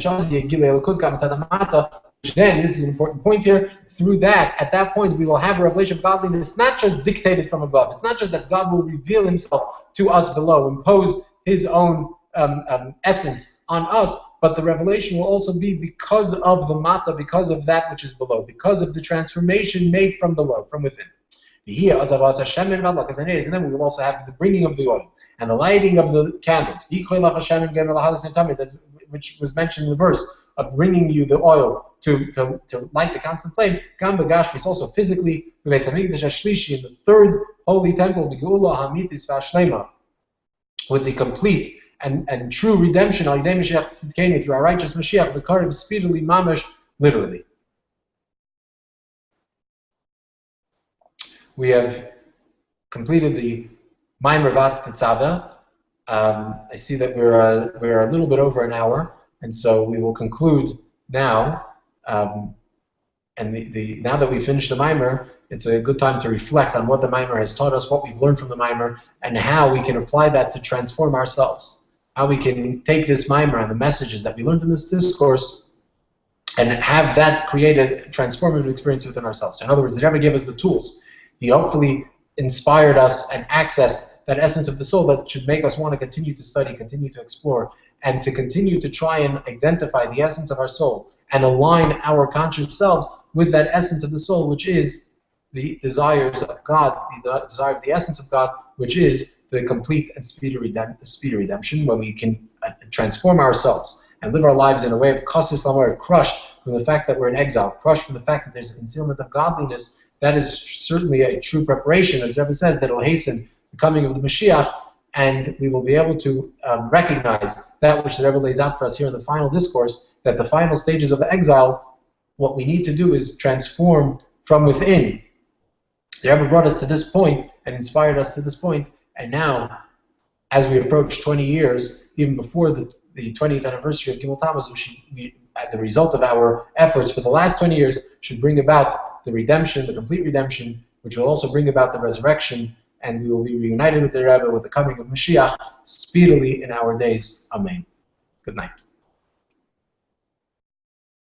Then, this is an important point here, through that, at that point, we will have a revelation of godliness not just dictated from above. It's not just that God will reveal himself to us below, impose his own essence on us, but the revelation will also be because of the mata, because of that which is below, because of the transformation made from below, from within. And then we will also have the bringing of the oil and the lighting of the candles, which was mentioned in the verse of bringing you the oil to light the constant flame. It's also physically in the third holy temple, with the complete and true redemption through our righteous Mashiach, speedily, mamash, literally. We have completed the Maimer Vat Tetzave. I see that we're a little bit over an hour, and so we will conclude now. And now that we've finished the Maimer, it's a good time to reflect on what the Maimer has taught us, what we've learned from the Maimer, and how we can apply that to transform ourselves. how we can take this mimer and the messages that we learned in this discourse and have that create a transformative experience within ourselves. So in other words, the Rebbe gave us the tools. He hopefully inspired us and accessed that essence of the soul that should make us want to continue to study, continue to explore, and to continue to try and identify the essence of our soul and align our conscious selves with that essence of the soul, which is the desires of God, the desire of the essence of God, which is the complete and speedy redemption, when we can transform ourselves and live our lives in a way of kasis lamor, crushed from the fact that we're in exile, crushed from the fact that there's a concealment of godliness. That is certainly a true preparation, as Rebbe says, that will hasten the coming of the Mashiach, and we will be able to recognize that which the Rebbe lays out for us here in the final discourse, that the final stages of exile, what we need to do is transform from within. The Rebbe brought us to this point and inspired us to this point, and now, as we approach 20 years, even before the 20th anniversary of Gimel Tammuz, the result of our efforts for the last 20 years should bring about the redemption, the complete redemption, which will also bring about the resurrection, and we will be reunited with the Rebbe with the coming of Mashiach speedily in our days. Amen. Good night.